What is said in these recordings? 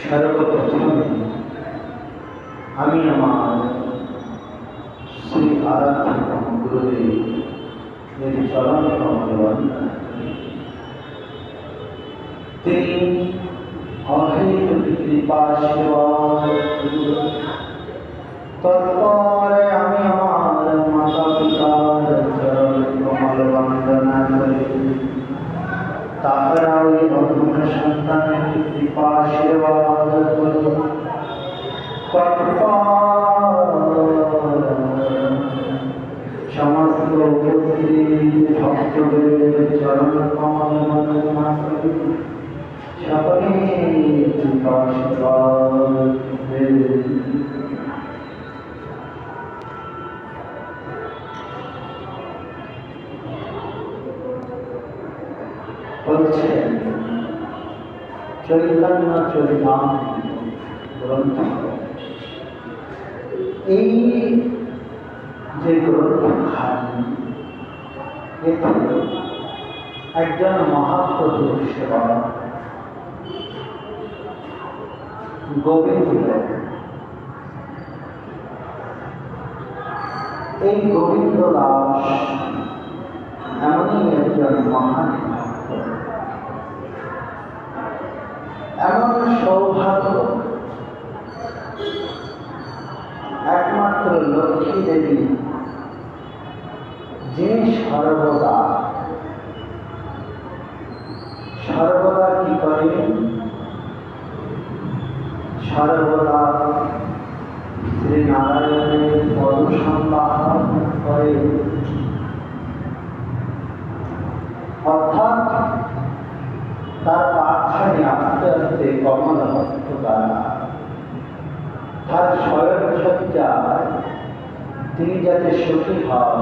সর্বপ্রথমে আমি আমার শ্রী আরাধ্য গুরুদেব চরণ কমল বন্দনা করি। তিনি অহেতুক কৃপা সেবায় তৎপরে আমি আমার মাতা পিতার চরণ কমল বন্দনা করি। তাহারা ওই অধম সন্তানের কৃপা আশীর্বাদ করি। সমস্ত উপস্থিত ভক্তদের চরণ কমল বন্দনা করি। সকলে কৃপা আশীর্বাদ বলছেন চৈতন্য চরিতামৃত গ্রন্থ। এই যে গ্রন্থখানি এতে একজন মহাপ্রভুর সেবা গোবিন্দ, এই গোবিন্দ দাস এমনই একজন মহান ভক্ত। এমন সৌভাগ্য একমাত্র লক্ষ্মী দেবী, যিনি সর্বদা কি করেন, সর্বদা শ্রী নারায়ণের পদ সম্ভাষণ করে। অর্থাৎ তার পাখানে আস্তে আস্তে কমল হস্ত দ্বারা তার শয়নসজ্জায় তিনি যাতে সুখী হন,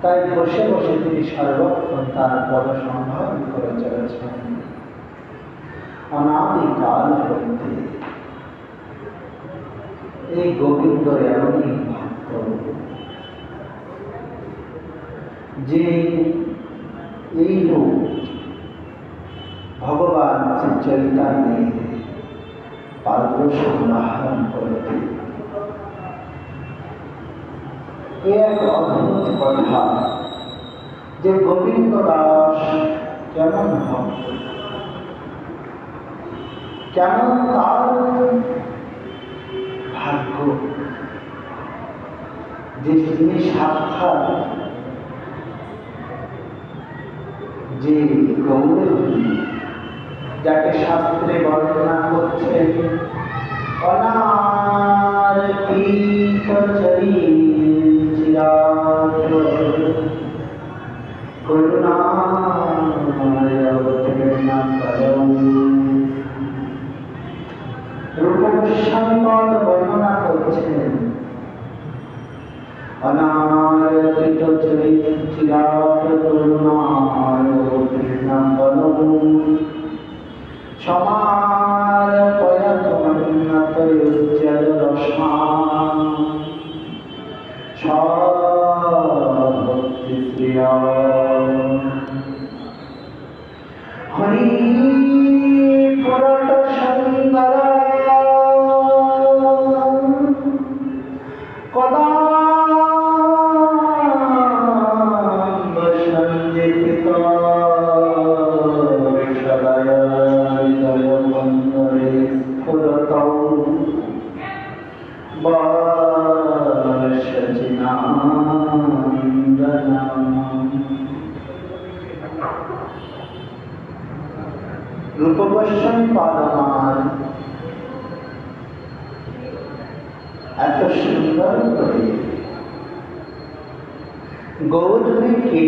তাই বসে বসে তিনি সর্বক্ষণ তার পদ সম্ভাবন করে চলেছেন। অনাদিকাল হইতে এই গোবিন্দ এমনই ভক্ত যে এই রূপ ভগবান শ্রী চৈতন্যের পাদদেশ ধারণ করতে। এক অদ্ভুত কথা যে গোবিন্দ দাস কেমন ভক্ত, কেমন তার ভাগ্য যে তিনি সাক্ষাৎ যে গৌরী, যাকে শাস্ত্রে বর্ণনা করছেন অনার পীতচরী চিরাত করুণাময় অবতীর্ণকরম। রূপগোস্বামী বর্ণনা করছেন অনার পীতচরী চিরাত করুণাময় অবতীর্ণকরম সমার পয়তমন্নতোজ্জ্বল রশ্মান সভক্তি শ্রিয়া হরি পুরট সুন্দর কদা সঞ্জিত রূপগোস্বামী পাদমান এত সুন্দর করে গৌরীকে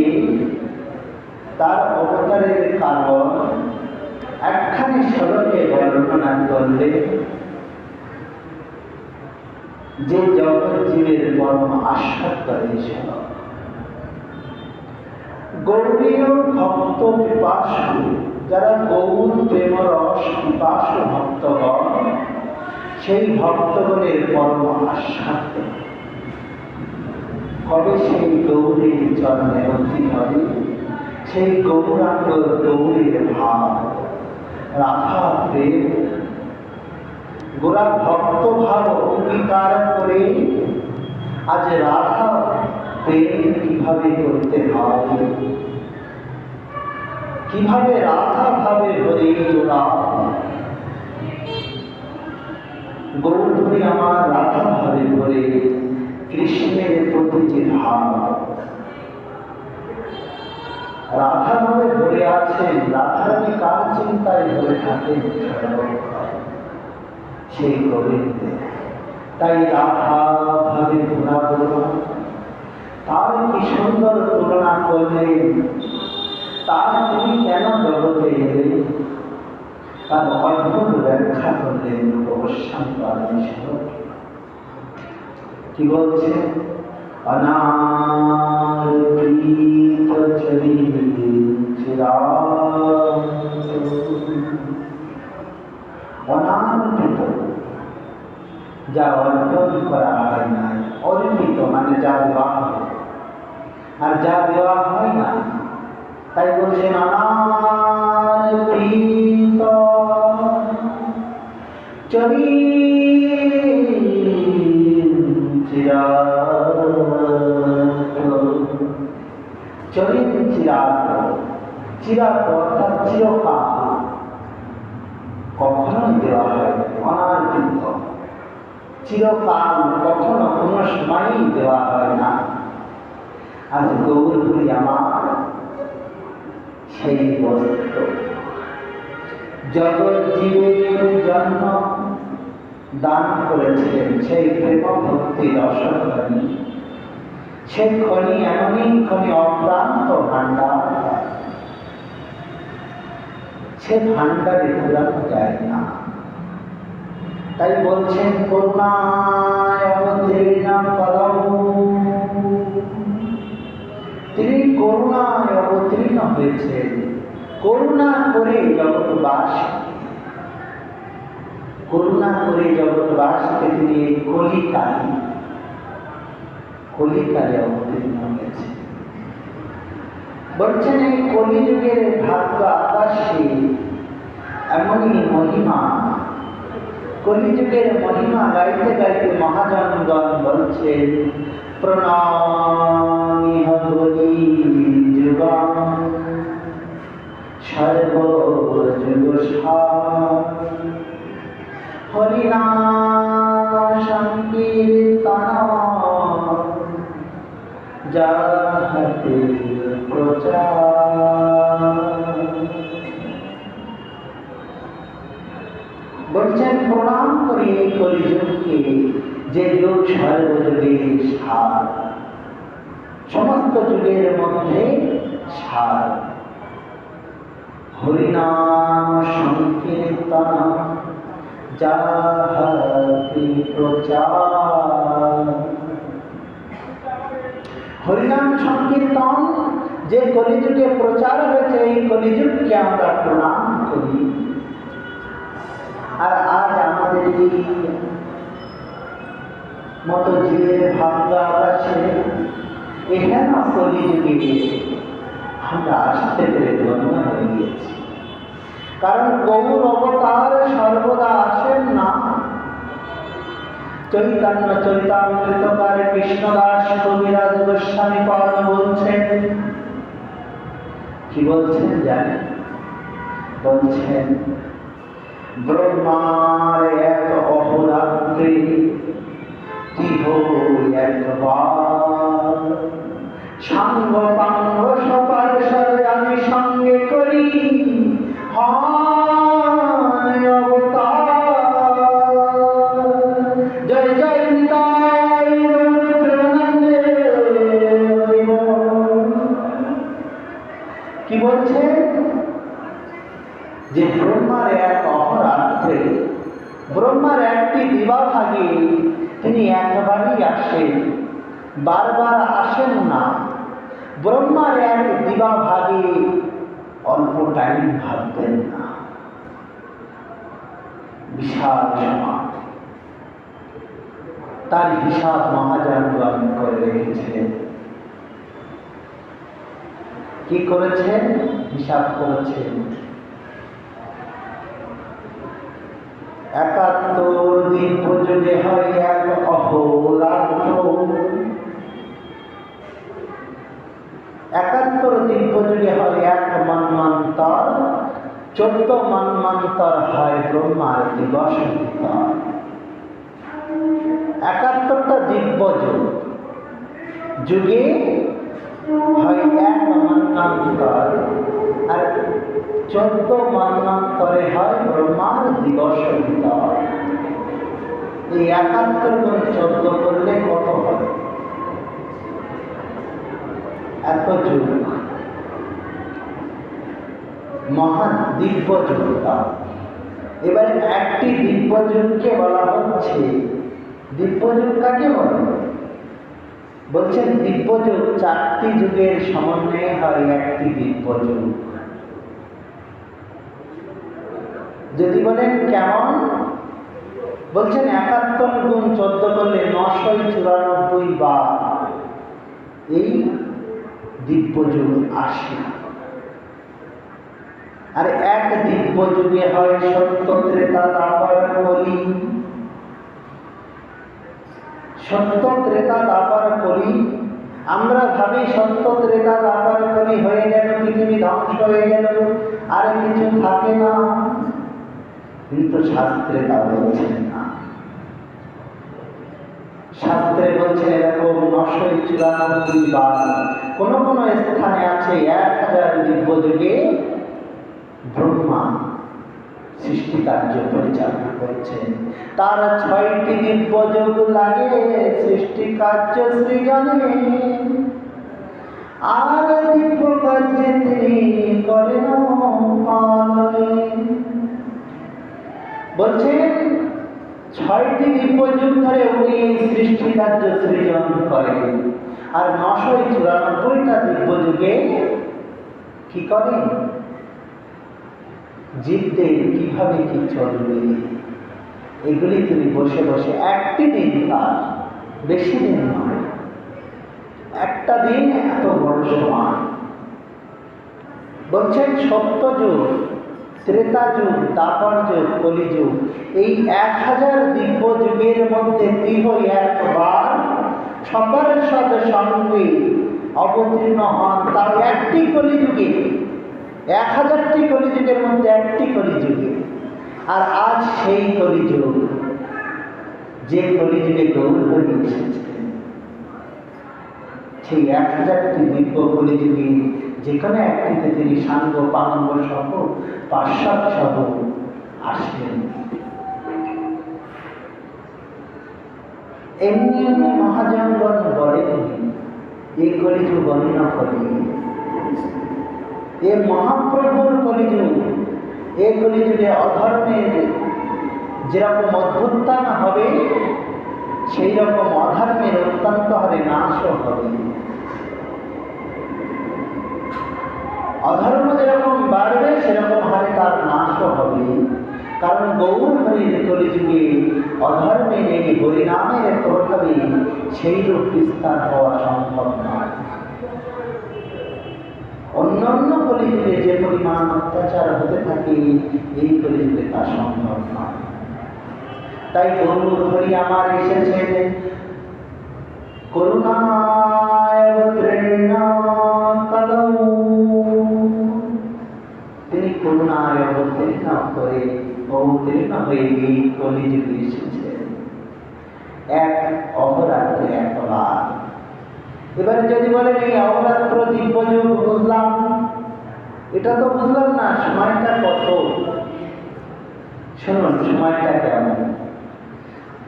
তার অবতারের কারণ একখানি শ্লোকে বর্ণনা করলে যে জগৎ জীবের পরম আস্বাদ হয়েছিল। গৌরীয় ভক্ত পিপাসু, যারা গৌর প্রেমরস পিপাসু ভক্তগণ, সেই ভক্তগণের পরম আস্বাদ কবে সেই গৌরীর চরণে অতি হবে, সেই গৌরাঙ্গ গৌরীর ভাব রাধা প্রেম গোরা ভক্ত ভাব অঙ্গীকার করে আজ রাধা প্রেম কিভাবে করতে হয়, কিভাবে রাধা ভাবে হরে গোরা গৌরী আমার রাধা ভাবে ভরে কৃষ্ণের প্রতি যে ভাব, রাধা ভাবে ভরে আছেন, রাধারানী কার চিন্তায় ভরে থাকেন সেই গোবিন্দ। তাই রাধা ভাবে ভরা বলব, তার কি সুন্দর তুলনা করলেন, তার তিনি কেন জগতে এলেন, তার অদ্ভুত ব্যাখ্যা করলেন কি বলছে? অনারৃত অনারৃত, যা অর্জন করা হয় না, অর্পিত মানে যা দেওয়া হয়, আর যা দেওয়া হয় না, তাই বলছেন অনারৃত চিরাত অর্থাৎ চিরকাল কখনোই দেওয়া হয় অনারৃত, চিরকাল কখনো কোনো সময়ই দেওয়া হয় না। আজ গৌরী আমার সেই বস্তু, জগৎ জীবের জন্য দান করেছিলেন সেই প্রেম ভক্তি রসখনি, সেই খনি এমনই খনি অক্লান্ত ভাণ্ডার, সে ভাণ্ডারে ঘুরানো যায় না। তাই বলছেন করুণায় অবতীর্ণ কলম, তিনি করুণায় অবতীর্ণ হয়েছেন, করুণা করে জগৎবাস, করুণা করে জগৎবাসকে তিনি এই কলিকালে অবতীর্ণ হয়েছে। বলছেন এই কলিযুগের ভাগ্য আকাশে এমনই মহিমা, কলিযুগের মহিমা গাইতে গাইতে মহাজনগণ বলছেন প্রণামি হরি যুগম সর্বযুগ হরিনাম সংকীর্তন যাহাতে প্রচার। বলছেন প্রণাম করি এই কলিযুগকে, যে যুগ সর্বযুগের সার, সমস্ত যুগের মধ্যে সার। হরিনাম সংকীর্তন যাহাতে প্রচার, হরিনাম সংকীর্তন যে কলিযুগে প্রচার হয়েছে, এই কলিযুগকে আমরা প্রণাম করি। আর আজ আমাদের মতো জীবের ভাগ্য আকাশে এখানে কলিযুগে আমরা আসতে পেরে ধন্য হয়ে গিয়েছি। কারণ গৌর অবতার সর্বদা আসেন না। চৈতন্য চরিতামৃতকারে কৃষ্ণদাস কবিরাজ গোস্বামী পাদ বলছেন, কি বলছেন জানেন? বলছেন ব্রহ্মার এক অহরাত্রি তিহ একবার, সাঙ্গ পাঙ্গ সপার সরে আমি সঙ্গে করি অবতার। জয় জয় নিতাই কি বলছে? যে ব্রহ্মার এক অহরাত্রে, ব্রহ্মার একটি দিবাভাগে তিনি একবারই আসেন, বারবার আসেন না। ব্রহ্মার এক দিবাভাগে অল্প টাইম ভাবতেন না, বিশাল সমাজ। তার হিসাব মহাজনগণ করে রেখেছিলেন। কি করেছেন? হিসাব করেছেন। 71 দিব্য যুগে হয় এক অহোরাত্র। 71 দিব্য যুগে হয় এক মন্বন্তর, 14 মন্বন্তর হয় ব্রহ্মার দিবস ভিতর। 71টা দিব্য যুগে হয় এক মন্বন্তর, আর 14 মন্বন্তরে হয় ব্রহ্মার দিবস ভিতর। এই 71 গুণ 14 করলে কত হবে? এত যুগ, মহান দিব্য যুগটা। এবারে একটি দিব্য যুগকে বলা হচ্ছে, দিব্য যুগ কাকে বলে? বলছেন দিব্য যুগ 4টি যুগের সমন্বয়ে হয় একটি দিব্য যুগ। যদি বলেন কেমন, বলছেন 71 গুণ 14 করলে 994 বার এই দিব্য যুগ আসে। আর এক দিব্য যুগে হয় সত্য, ত্রেতা, দ্বাপর, কলি। সত্য, ত্রেতা, দ্বাপর, কলি। আমরা ভাবি সত্য, ত্রেতা, দ্বাপর, কলি হয়ে গেল, পৃথিবী ধ্বংস হয়ে গেল, আর কিছু থাকে না। কিন্তু শাস্ত্রে তা বলছেন না। শাস্ত্রে বলছেন এরকম 994 বার। কোন কোন স্থানে আছে 1000 দিব্য যুগে ব্রহ্মা সৃষ্টি কার্য পরিচালনা করছেন। তার 6টি দিব্য যুগ লাগে সৃষ্টি কার্য সৃজনে, আর দিব্য কার্যে তিনি করেন পালনে। বলছেন 6টি দিব্য যুগ ধরে উনি সৃষ্টি কার্য সৃজন করেন, আর 994টা দিব্য যুগে কি করেন? জীবদের কিভাবে কি চলবে এগুলি তিনি বসে বসে, একটি দিন, তার বেশি দিন নয়, একটা দিন এত বড় সময়। বলছেন সত্য যুগ, ত্রেতা যুগ, দ্বাপর যুগ, কলি যুগ, এই 1000 দিব্য যুগের মধ্যে তীহ একবার সকল সদ সঙ্গে অবতীর্ণ হন, তার একটি কলিযুগে। 1000টি কলিযুগের মধ্যে একটি কলিযুগে। আর আজ সেই কলিযুগ, যে কলিযুগে গৌর হয়ে এসেছেন, সেই 1000টি দিব্য কলিযুগে যে কোনো একটিতে তিনি সাঙ্গ পাঙ্গ সহ পাশ্চাত সহ আসেন। এমনি এমনি মহাজনগণ বলেন, এই কলিযুগ অন্য কলি, এ মহাপ্রভুর কলিযুগ। এই কলিযুগে অধর্মের যেরকম অভ্যুত্থান হবে, সেই রকম অধর্মের অত্যন্ত হারে নাশও হবে। অধর্ম যেরকম বাড়বে সেরকম হারে তার নাশও হবে। কারণ গৌর হরির কলিযুগে অধর্মের এই হরিনামের প্রভাবে সেই রূপ বিস্তার হওয়া সম্ভব নয়। অন্যান্য কলিযুগে যে পরিমাণ অত্যাচার হতে থাকে, এই কলিযুগে তা সম্ভব নয়। তাই গৌর হরি আমার এসেছেন করুণায় অবতীর্ণ কলৌ। তিনি করুণায় অবতীর্ণ করে অবতীর্ণ হয়ে এই কলিযুগে এসেছেন এক অহরাত্রে একবার। এবারে যদি বলেন এই অহরাত্র দিব্য যুগ বুঝলাম, এটা তো বুঝলাম না, সময়টা কত? শুনুন সময়টা কেমন।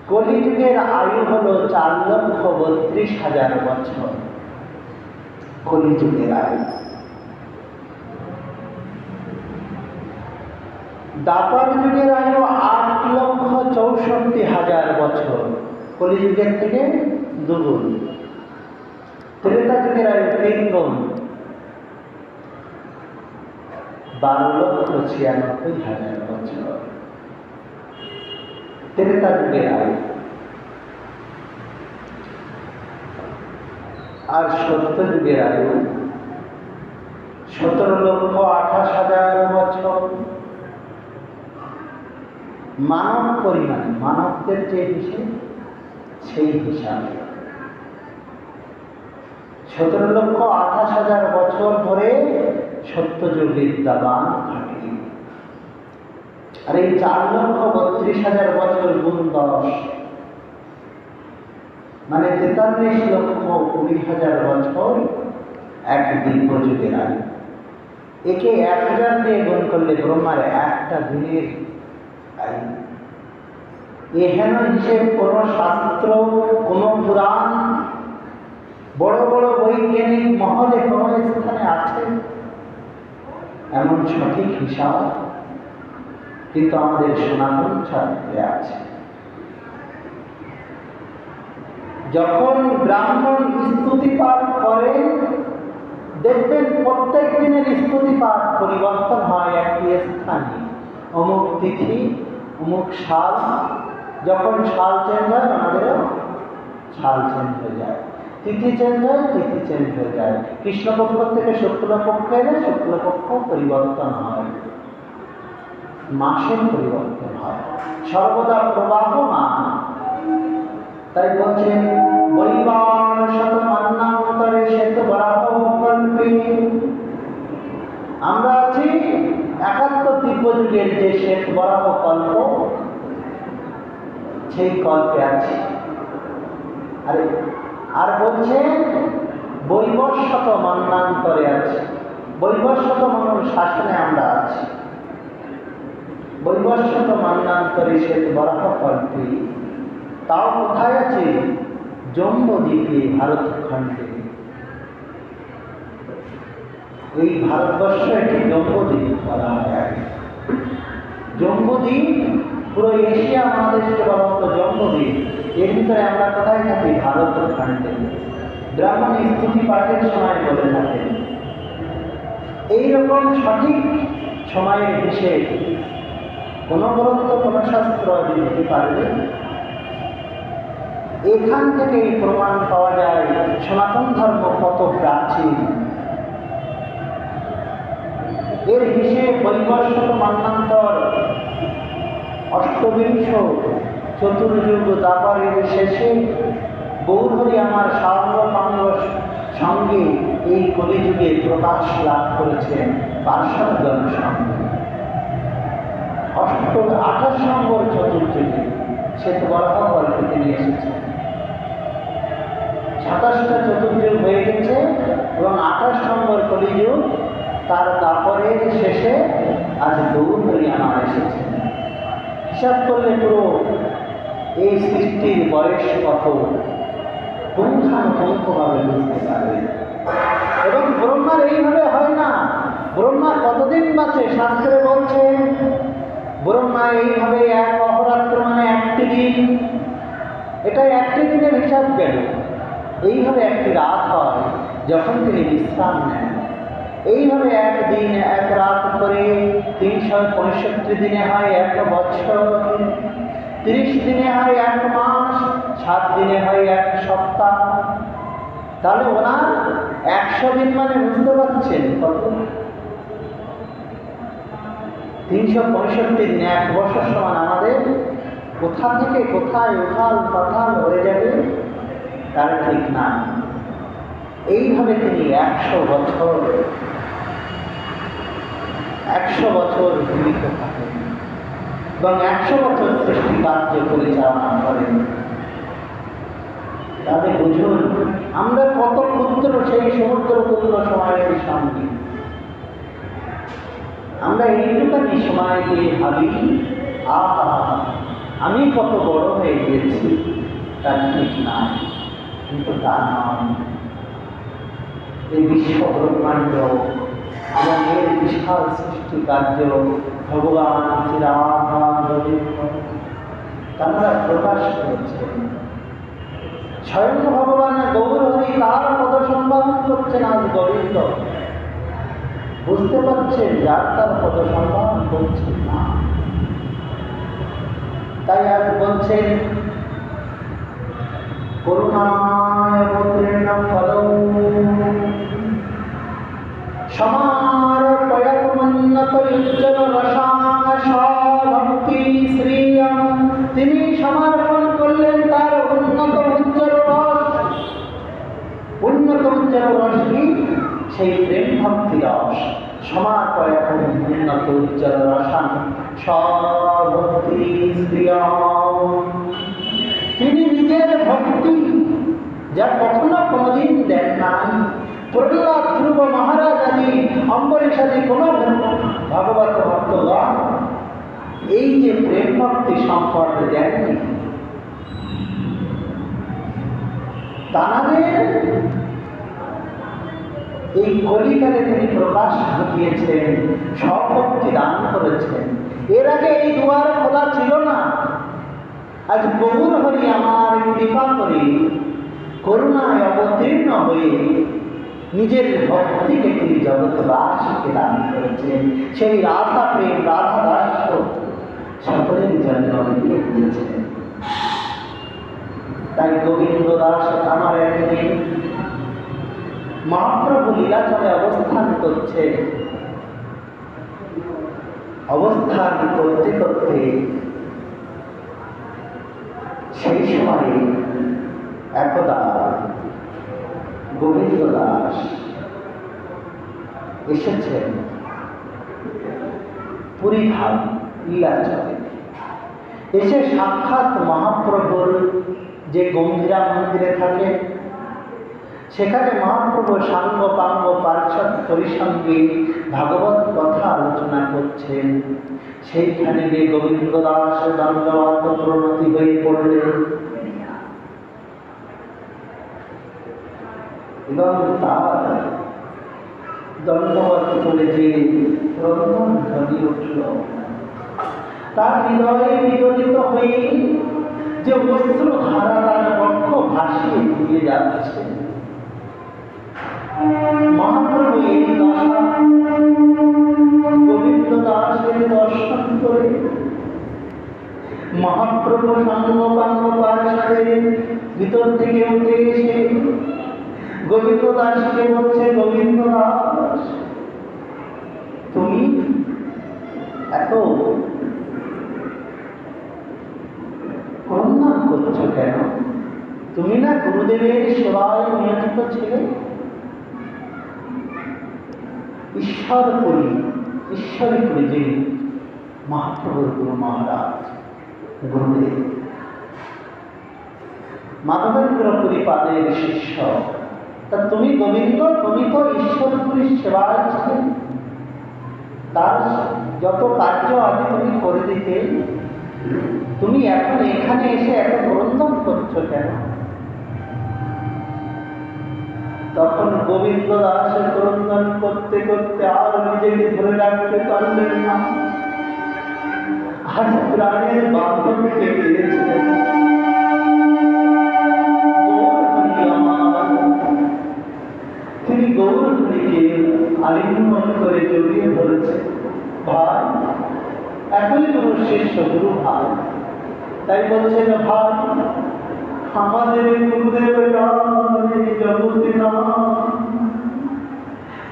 কলিযুগের আয়ু হলো 4,32,000 বছর। কলিযুগের আয়ু। দ্বাপর যুগের আয়ু 8,64,000 বছর, কলিযুগের থেকে দুগুণ। ত্রেতা যুগের আয়ু 3 গুণ, 12,96,000 বছর ত্রেতা যুগের আয়ু। আর সত্য যুগের আয়ু 17,28,000 বছর। মানব পরিমাণ, মানবদের যে হিসেব সেই হিসাবে 17,28,000 বছর ধরে সত্যযুগ বিদ্যাবান থাকে। আর এই 4,32,000 বছর গুণ 10 মানে 43,20,000 বছর এক দিব্য যুগের আগে। একে 1000 দিয়ে গুণ করলে ব্রহ্মার একটা দিনের আয়ু। এহেন হিসেব কোন শাস্ত্র, কোন পুরাণ, বড় বড় বৈজ্ঞানিক মহলে কোন স্থানে আছে এমন সঠিক হিসাব কিন্তু আমাদের সনাতন শাস্ত্রে আছে। যখন ব্রাহ্মণ স্তুতি পাঠ করে দেখবেন প্রত্যেক দিনের স্তুতি পাঠ পরিবর্তন হয় একটি স্থানে, অমুক তিথি অমুক সাল। যখন সাল চেঞ্জ হয় আমাদেরও সাল চেঞ্জ হয়ে যায়, তিথি চেঞ্জ হয় তিথি চেঞ্জ হয়ে যায়। কৃষ্ণপক্ষ থেকে শুক্লপক্ষ এলে শুক্লপক্ষ পরিবর্তন হয়, মাসের পরিবর্তন হয়, সর্বদা প্রবাহমান। তাই বলছেন বৈবার শতমান্নান্তরে শ্বেত বরাহ কল্পে। আমরা আছি 71 দিব্য যুগের যে শ্বেত বরাহ কল্প, সেই কল্পে আছি। আর বলছেন বৈবস্বত মান্নান্তরে আছে, বৈবস্বত মনুর শাসনে আমরা আছি। বৈবস্বত মান্নান্তরে শ্বেত বরাহ কল্পে, তাও কোথায় আছে? জম্বুদ্বীপে, ভারতখণ্ডে। এই ভারতবর্ষ একটি জম্বুদ্বীপ বলা হয়। জম্বুদ্বীপ পুরো এশিয়া মহাদেশকে বলা হতো জম্বুদ্বীপ। এর ভিতরে আমরা কোথায় থাকি? ভারতখণ্ডে। ব্রাহ্মণ স্তুতি পাঠের সময় বলে থাকেন এইরকম সঠিক সময়ের হিসেব কোন গ্রন্থ কোন শাস্ত্র দিতে পারবে? এখান থেকে প্রমাণ পাওয়া যায় সনাতন ধর্ম কত প্রাচীন। এর হিসেব বৈবস্বত মান্নান্তর, অষ্টবিংশ চতুর্যুগ দ্বাপরের শেষে গৌরহরি আমার সাঙ্গ সঙ্গে এই কলিযুগে প্রকাশ লাভ করেছেন পার্শ্বদ জনসঙ্গে। 28 নম্বর চতুর্যুগে শ্বেত বরাহ কল্পে তিনি এসেছেন। 27টা চতুর্যুগ হয়ে গেছে এবং 28 নম্বর কলিযুগ, তার দাপরের শেষে আজ গৌরহরি আমার এসেছেন। হিসাব করলে পুরো এই সৃষ্টির বয়স কত পুঙ্খানুপুঙ্খভাবে বুঝতে পারবে। এবং ব্রহ্মার এইভাবে হয় না। ব্রহ্মা কতদিন বাঁচে? শাস্ত্রে বলছে ব্রহ্মা এইভাবে এক অহরাত্র মানে একটি দিন, এটা একটি দিনের হিসাব গেল। এইভাবে একটি রাত হয় যখন তিনি বিশ্রাম নেন। এইভাবে একদিন এক রাত করে 365 দিনে হয় 1 বছর, 30 দিনে হয় 1 মাস, 7 দিনে হয় 1 সপ্তাহ। তাহলে ওনার 100 দিন মানে বুঝতে পারছেন কত? 365 দিন 1 বছর সমান। আমাদের কোথা থেকে কোথায় উথাল পাথাল হয়ে যাবে তার ঠিক না। এইভাবে তিনি 100 বছর জীবিত থাকেন এবং 100 বছর সৃষ্টি কার্য পরিচালনা করেন। তাহলে বুঝুন আমরা কত ক্ষুদ্র সেই সমুদ্র তুল্য সময়ের সামনে। আমরা এইটুখানি সময় দিয়ে ভাবি আহা আমি কত বড় হয়ে গিয়েছি, তার ঠিক না। কিন্তু তা নয়। এই বিশ্ব ব্রহ্মাণ্ড এবং এর বিশাল সৃষ্টি কার্য ভগবান শ্রীরাধা তারা প্রকাশ করেছেন। স্বয়ং ভগবান গৌরহরি তার পদ সম্পাদন করছেন। আজ গোবিন্দ বুঝতে পারছেন যার তার পদ সম্পাদন করছেন না। তাই আজ বলছেন করুণায় অবতীর্ণ ফলৌ সমারপয়ৎমন্নত উজ্জ্বল রসাং ভক্তি শ্রী রসই সেই প্রেম ভক্তি রস সমার করে এখন উন্নত উজ্জ্বল রসান সর্বভক্তি তিনি নিজের ভক্তি যা কখনো কোনোদিন দেন নাই। প্রহ্লাদ, ধ্রুব মহারাজ আদি, অম্বরীশ আদি কোনো ভগবত ভক্তগণ এই যে প্রেম ভক্তি সম্পর্ক দেননি। তাদের এই কলিকালে তিনি প্রকাশ ঘটিয়েছেন, স্বভক্তি দান করেছেন। এর আগে এই দুয়ার খোলা ছিল না। আজ গৌর হরি আমার কৃপা করে করুণায় অবতীর্ণ হয়ে নিজের ভক্তিকে তিনি জগৎবাসীকে দান করেছেন। সেই রাধা প্রেম, রাধা দাস সকলের জন্য দিয়েছেন। তাই গোবিন্দ দাস আমার একদিন মহাপ্রভু লীলাচলে অবস্থান করছে। অবস্থান করতে করতে সেই সময়ে একদা গোবিন্দ দাস এসেছেন পুরীধাম লীলাচলে। এসে সাক্ষাৎ মহাপ্রভুর যে গম্ভীরা মন্দিরে থাকে, সেখানে মহাপ্রভু সাঙ্গ পাঙ্গ পার্শ্বদ পরিসঙ্গে ভাগবত কথা আলোচনা করছেন। সেইখানে গিয়ে গোবিন্দ দাস দণ্ডবত প্রণতি হয়ে পড়লেন এবং তার দণ্ডবত করে যে ক্রন্দন ধ্বনি উঠল, তার হৃদয়ে বিগলিত হয়ে যে অশ্রুধারা তার বক্ষ ভাসিয়ে দিয়ে যাচ্ছে। মহাপ্রভু এই দশা গোবিন্দ দাসের দর্শন করে মহাপ্রভু সাঙ্গপাঙ্গ পার্শ্বদের ভিতর থেকে উঠে এসে গোবিন্দ দাসকে বলছে, গোবিন্দ দাস তুমি এত ক্রন্দন করছো কেন? তুমি না গুরুদেবের সেবায় নিয়োজিত ছিলে? ঈশ্বরপুরী যে মহাপ্রভুর গুরু মহারাজ গুরুদেব মাধবেন্দ্র পুরীপাদের শিষ্য, তা তুমি গোবিন্দ, তুমি তো ঈশ্বরপুরীর সেবায় ছিলে, তার যত কার্য আগে তুমি করে দিতে, তুমি এখন এখানে এসে এত ক্রন্দন করছো কেন? তখন গোবিন্দ দাসের ক্রন্দন করতে করতে আর নিজেকে ধরে রাখতে পারলেন না, আর প্রাণের বান্ধবীকে পেয়েছিলেন। তিনি গৌরহরিকে আলিঙ্গন করে জড়িয়ে ধরেছে। ভাই, একই গুরু শিষ্য, গুরু ভাই। তাই বলছে যে ভাই, আমাদের গুরুদেব জগতে না,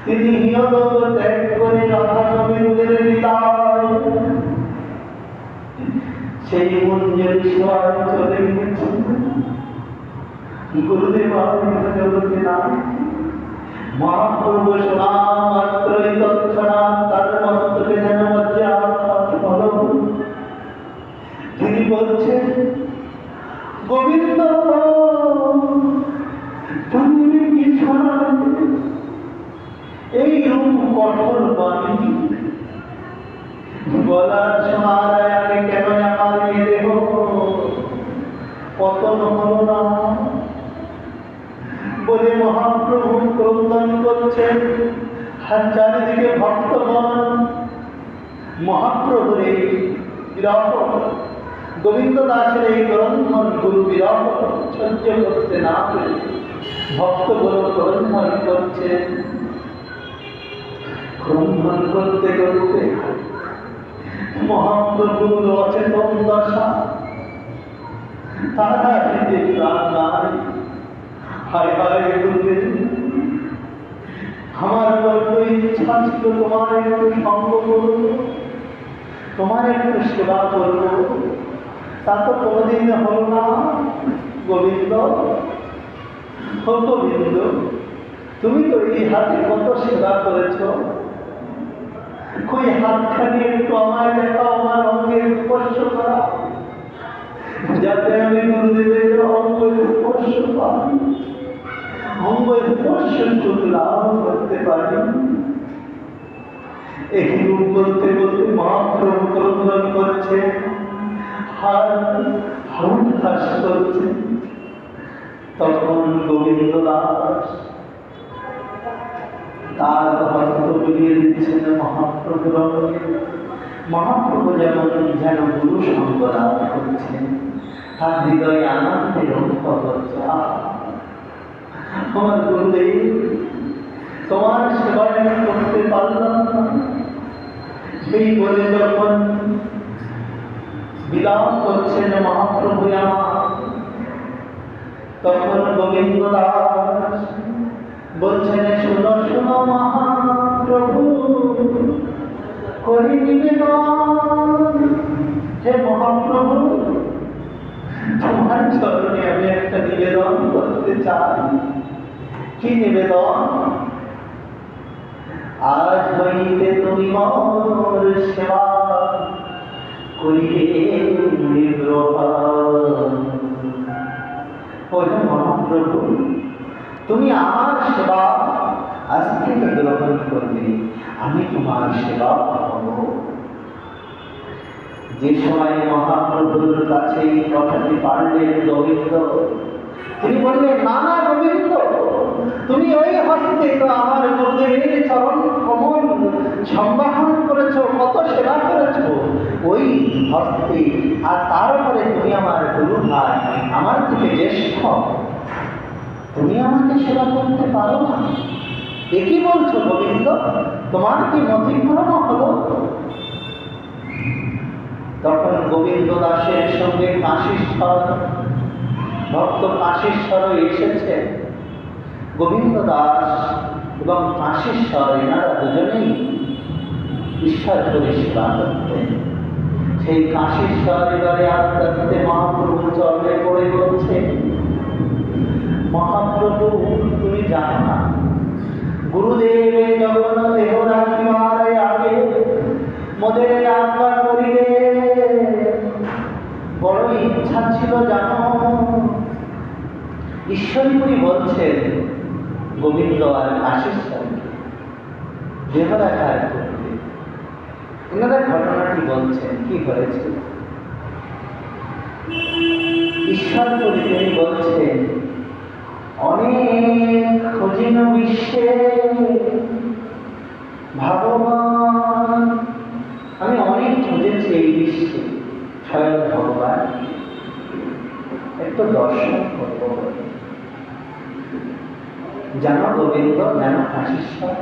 তিনি হিয়লোক ত্যাগ করে রাধা গোবিন্দের হৃদয় সেই মঞ্জুর সেবায় চলে গেছে। গুরুদেব জগতে না, মহাপ্রভু শোনা মাত্রই তৎক্ষণাৎ তার মস্তকে যেন বজ্রাঘাত হল। তিনি বলছেন, গোবিন্দ তুমি কি শোনালে এই রূপ কঠোর বাণী? বলার সময় আগে কেন আমার এই দেহ পতন হল না? বলে মহাপ্রভু ক্রন্দন করছেন। আর চারিদিকে ভক্তগণ মহাপ্রভুর এই বিরহ, গোবিন্দ দাসের এই ক্রন্দন, গুরু বিরহ সহ্য করতে না পেরে ভক্তগুলো ক্রন্দন করছে। ক্রন্দন করতে করতে মহাপ্রভুর অচেতন দশা, তারা হৃদে প্রাণ নাই। হায় হায় গুরুদেব, আমার বড্ড ইচ্ছা ছিল তোমার একটু সঙ্গ করব, তোমার একটু সেবা করব, তা তো কোনোদিন হল না। গোবিন্দ, ও গোবিন্দ, তুমি তো এই হাতে কত সেবা করেছ, ওই হাতখানি একটু আমায় দেখাও, আমার অঙ্গের স্পর্শ করা, যাতে আমি গুরুদেবের অঙ্গের স্পর্শ পাই, অঙ্গের স্পর্শ লাভ করতে পারি। এগুলো বলতে বলতে মহাপ্রভু ক্রন্দন করছে, হাস করছে। তখন গোবিন্দ দাস তার হস্ত বুলিয়ে দিচ্ছেন মহাপ্রভুর অঙ্গে। মহাপ্রভু যেমন যেন গুরু সঙ্গ লাভ করছেন, তার হৃদয়ে আনন্দের অনুভব হচ্ছে। আমার গুরুদেব, তোমার সেবায় আমি করতে পারলাম না, এই বলে যখন বিলাপ করছেন মহাপ্রভু আমার, তখন গোবিন্দ দাস বলছেন, শোনো শোনো মহাপ্রভু, করি নিবেদন। হে মহাপ্রভু, তোমার চরণে আমি একটা নিবেদন করতে চাই। কি নিবেদন? আজ হইতে তুমি মোর সেবা করিবে নিগ্রহ। মহাপ্রভু, তুমি আমার সেবা আজ থেকে গ্রহণ করবে, আমি তোমার সেবা করব। যে সময় মহাপ্রভুর কাছে এই কথাটি পারলেন গোবিন্দ, তিনি বললেন, না না গোবিন্দ, তুমি ওই হস্তে তো আমার গুরুদেবের চরণ কমল সম্ভাষণ করেছ, কত সেবা করেছ ওই হস্তে, আর তারপরে তুমি আমার গুরু ভাই, আমার থেকে জ্যেষ্ঠ, তুমি আমাকে সেবা করতে পারো না? এ কি বলছো গোবিন্দ? তোমার কি মতিভ্রম হলো? তখন গোবিন্দ দাসের সঙ্গে কাশীশ্বর ভক্ত কাশীশ্বর এসেছে। গোবিন্দ দাস এবং কাশীশ্বর এনারা দুজনেই ঈশ্বর করে সেবা করতেন। সেই কাশীশ্বর এবারে আস্তে আস্তে মহাপ্রভু চরণে পড়ে বলছে, মহাপ্রভু, তুমি জানো না, গুরুদেব যখন দেহ রাখিবার আগে মোদের আজ্ঞা করিলে বড় ইচ্ছা ছিল জানো। ঈশ্বরপুরী বলছেন গোবিন্দ আর কাশীশ্বরকে দেহ রাখার করতে। এনারা ঘটনাটি বলছেন কি হয়েছিল। ঈশ্বরপুরী তিনি বলছেন, অনেক খোঁজিন বিশ্বে ভগবান, আমি অনেক খুঁজেছি এই বিশ্বে স্বয়ং ভগবান, একটু দর্শন করবো। জানো গোবিন্দ, জানো কাশীশ্বর,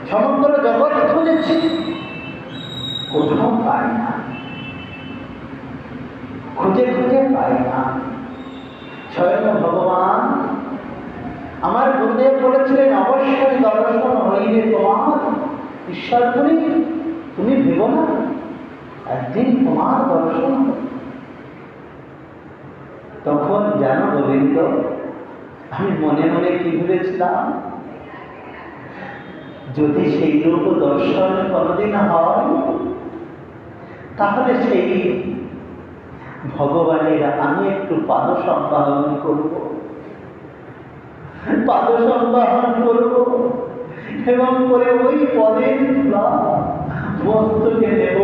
সমগ্র জগৎ খুঁজেছি, কোথাও পাই না, খুঁজে খুঁজে পাই না। স্বয়ং ভগবান, আমার গুরুদেব বলেছিলেন, অবশ্যই দর্শন হইবে তোমার। ঈশ্বরপুরী, তুমি ভেবো না একদিন তোমার দর্শন হবে। তখন জানো গোবিন্দ, আমি মনে মনে কি ভেবেছিলাম, যদি সেই রূপ দর্শন কোনদিন হয়, তাহলে সেই ভগবানের আমি একটু পাদ সম্পাদন করব, পাদ সম্পাদন করব এবং করে ওই পদের মস্তকে দেব।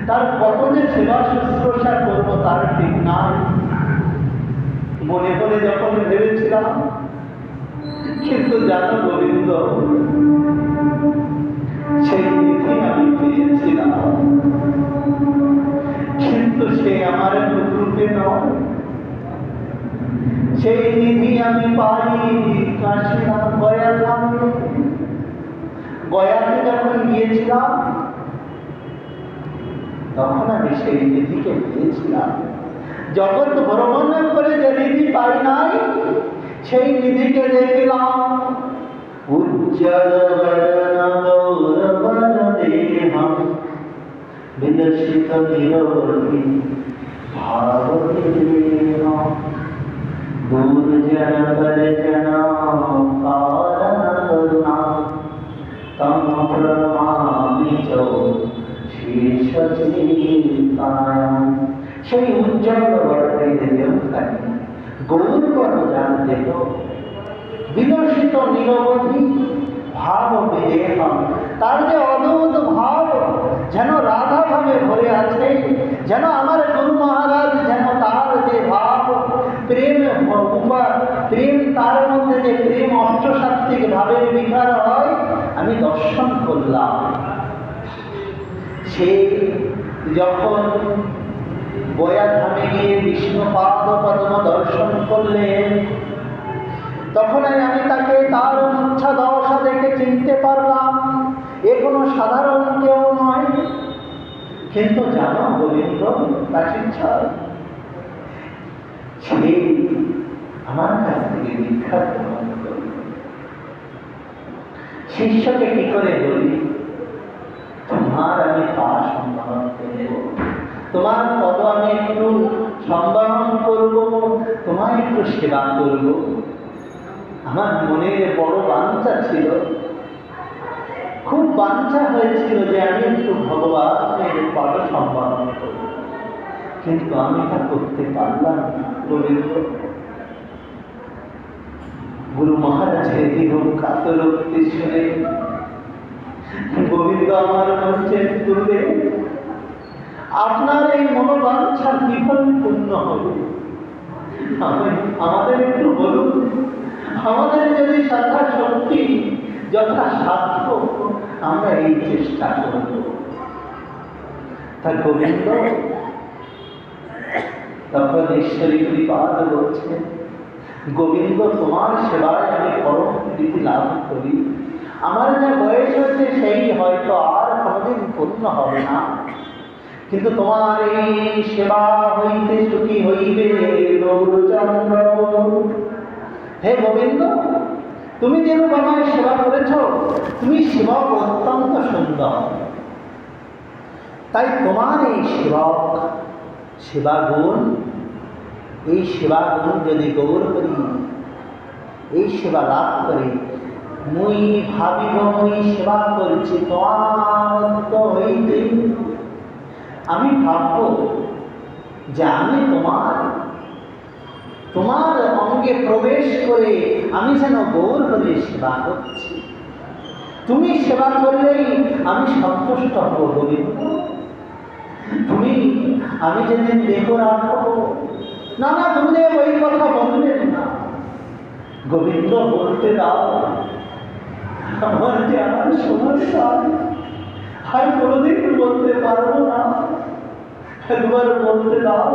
তার কত যে সেবা শুশ্রূষা করবো তার ঠিক নাই। মনে মনে যখন ভেবেছিলাম, কিন্তু জানো গোবিন্দ, সেই নিধি আমি পেয়েছিলাম, কিন্তু সে আমার রূপে নয়। সেই নিধি আমি পাই কাশীনাথ গয়া ধামে। গয়াতে যখন গিয়েছিলাম, তখন আমি সেই নিধিকে পেয়েছিলাম। জগৎ ভ্রমণ করে যে নিধি পাই নাই, সেই নিধিকে দেখলাম। উজ্জ্বল দেহম বিলসিত নিরোধী ভাবদেহম दूर जन कर जना कारण करुणा तम प्रणमामि च शीर्ष चिंतायाम। সেই উজ্জ্বল বর্ণের দেবখানি গৌরবর্ণ জানতে তো বিলসিত নিরবধি ভাব বিদেহম, তার যে অদ্ভুত ভাব যেন রাধা ভাবে ভরে আছে, যেন আমার গুরু মহারাজ যেন তার যে ভাব প্রেম প্রেম তার মধ্যে যে প্রেম অষ্টসাত্ত্বিক ভাবের বিকার হয় আমি দর্শন করলাম। সে যখন গয়াধামে গিয়ে বিষ্ণু পাদ পদ্ম দর্শন করলেন তখন আমি তাকে তার মুচ্ছা দশা দেখে চিনতে পারলাম এ কোনো সাধারণ কেউ নয়। কিন্তু জানো গোবিন্দ কাশীচ্ছর সে আমার কাছ থেকে দীক্ষা গ্রহণ করল। শিষ্যকে কি করে বলি তোমার আমি পা সম্মান করব, তোমার পদ আমি একটু সম্মান করব, তোমার একটু সেবা করব। আমার মনে বড় বাঞ্ছা ছিল, খুব বাঞ্ছা হয়েছিল যে আমি একটু ভগবানের পদ সম্মান করব, কিন্তু আমি তা করতে পারলাম না। গোবিন্দ গুরু মহারাজের দীর্ঘ কাতরোক্তি শুনে গোবিন্দ আমার মঞ্চে তুলে আপনার এই মনোবাঞ্ছা কিভাবে পূর্ণ হবে আমাদের একটু বলুন। আমাদের যদি শ্রদ্ধা শক্তি যথাসাধ্য আমরা এই চেষ্টা করব। তা গোবিন্দ তখন ঈশ্বরী কৃপাদ বলছেন গোবিন্দ তোমার সেবায় আমি পরম প্রীতি লাভ করি। আমার যা বয়স হচ্ছে সেই হয়তো আর কোনোদিন পূর্ণ হবে না, কিন্তু তোমার এই সেবা হইতে সুখী হইবে গৌরচন্দ্র। হে গোবিন্দ তুমি যেরূপ আমায় সেবা করেছ তুমি সেবক অত্যন্ত সুন্দর, তাই তোমার এই সেবা গুণ যদি গৌর করি এই সেবা লাভ করি মুই ভাবিব মুই সেবা করছি তোমার হইতে। আমি ভাবব যে আমি তোমার অঙ্গে প্রবেশ করে আমি যেন গৌর হয়ে সেবা করছি। তুমি সেবা করলেই আমি সন্তুষ্ট হব গোবিন্দ। আমি যেদিন দেহ রাখবো না গুরুদেব ওই কথা বললেন না। গোবিন্দ বলতে দাও আমার যে আমার সমস্যা আর কোনোদিন বলতে পারবো না, একবার বলতে দাও।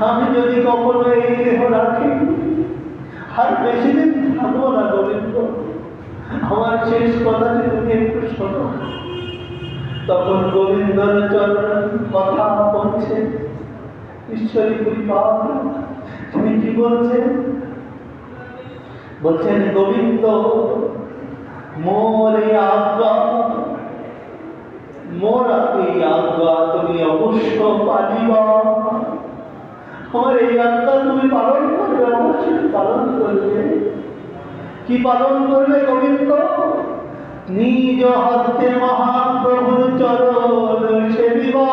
আমি যদি কখনো এই দেহ রাখি আর বেশি দিন থাকবো না গোবিন্দ, আমার শেষ কথাটি তুমি একটু শোনো। তখন গোবিন্দর চরণ কথা বলছে ঈশ্বরী কৃপা। তুমি কি বলছেন? বলছেন গোবিন্দ মোর এই আজ্ঞা তুমি অবশ্য পালিবা। আমার এই আজ্ঞা তুমি পালন করবে, অবশ্যই পালন করবে। কি পালন করবে গোবিন্দ? নিজ হস্তে মহাপ্রভুর চরণ সেবিবা।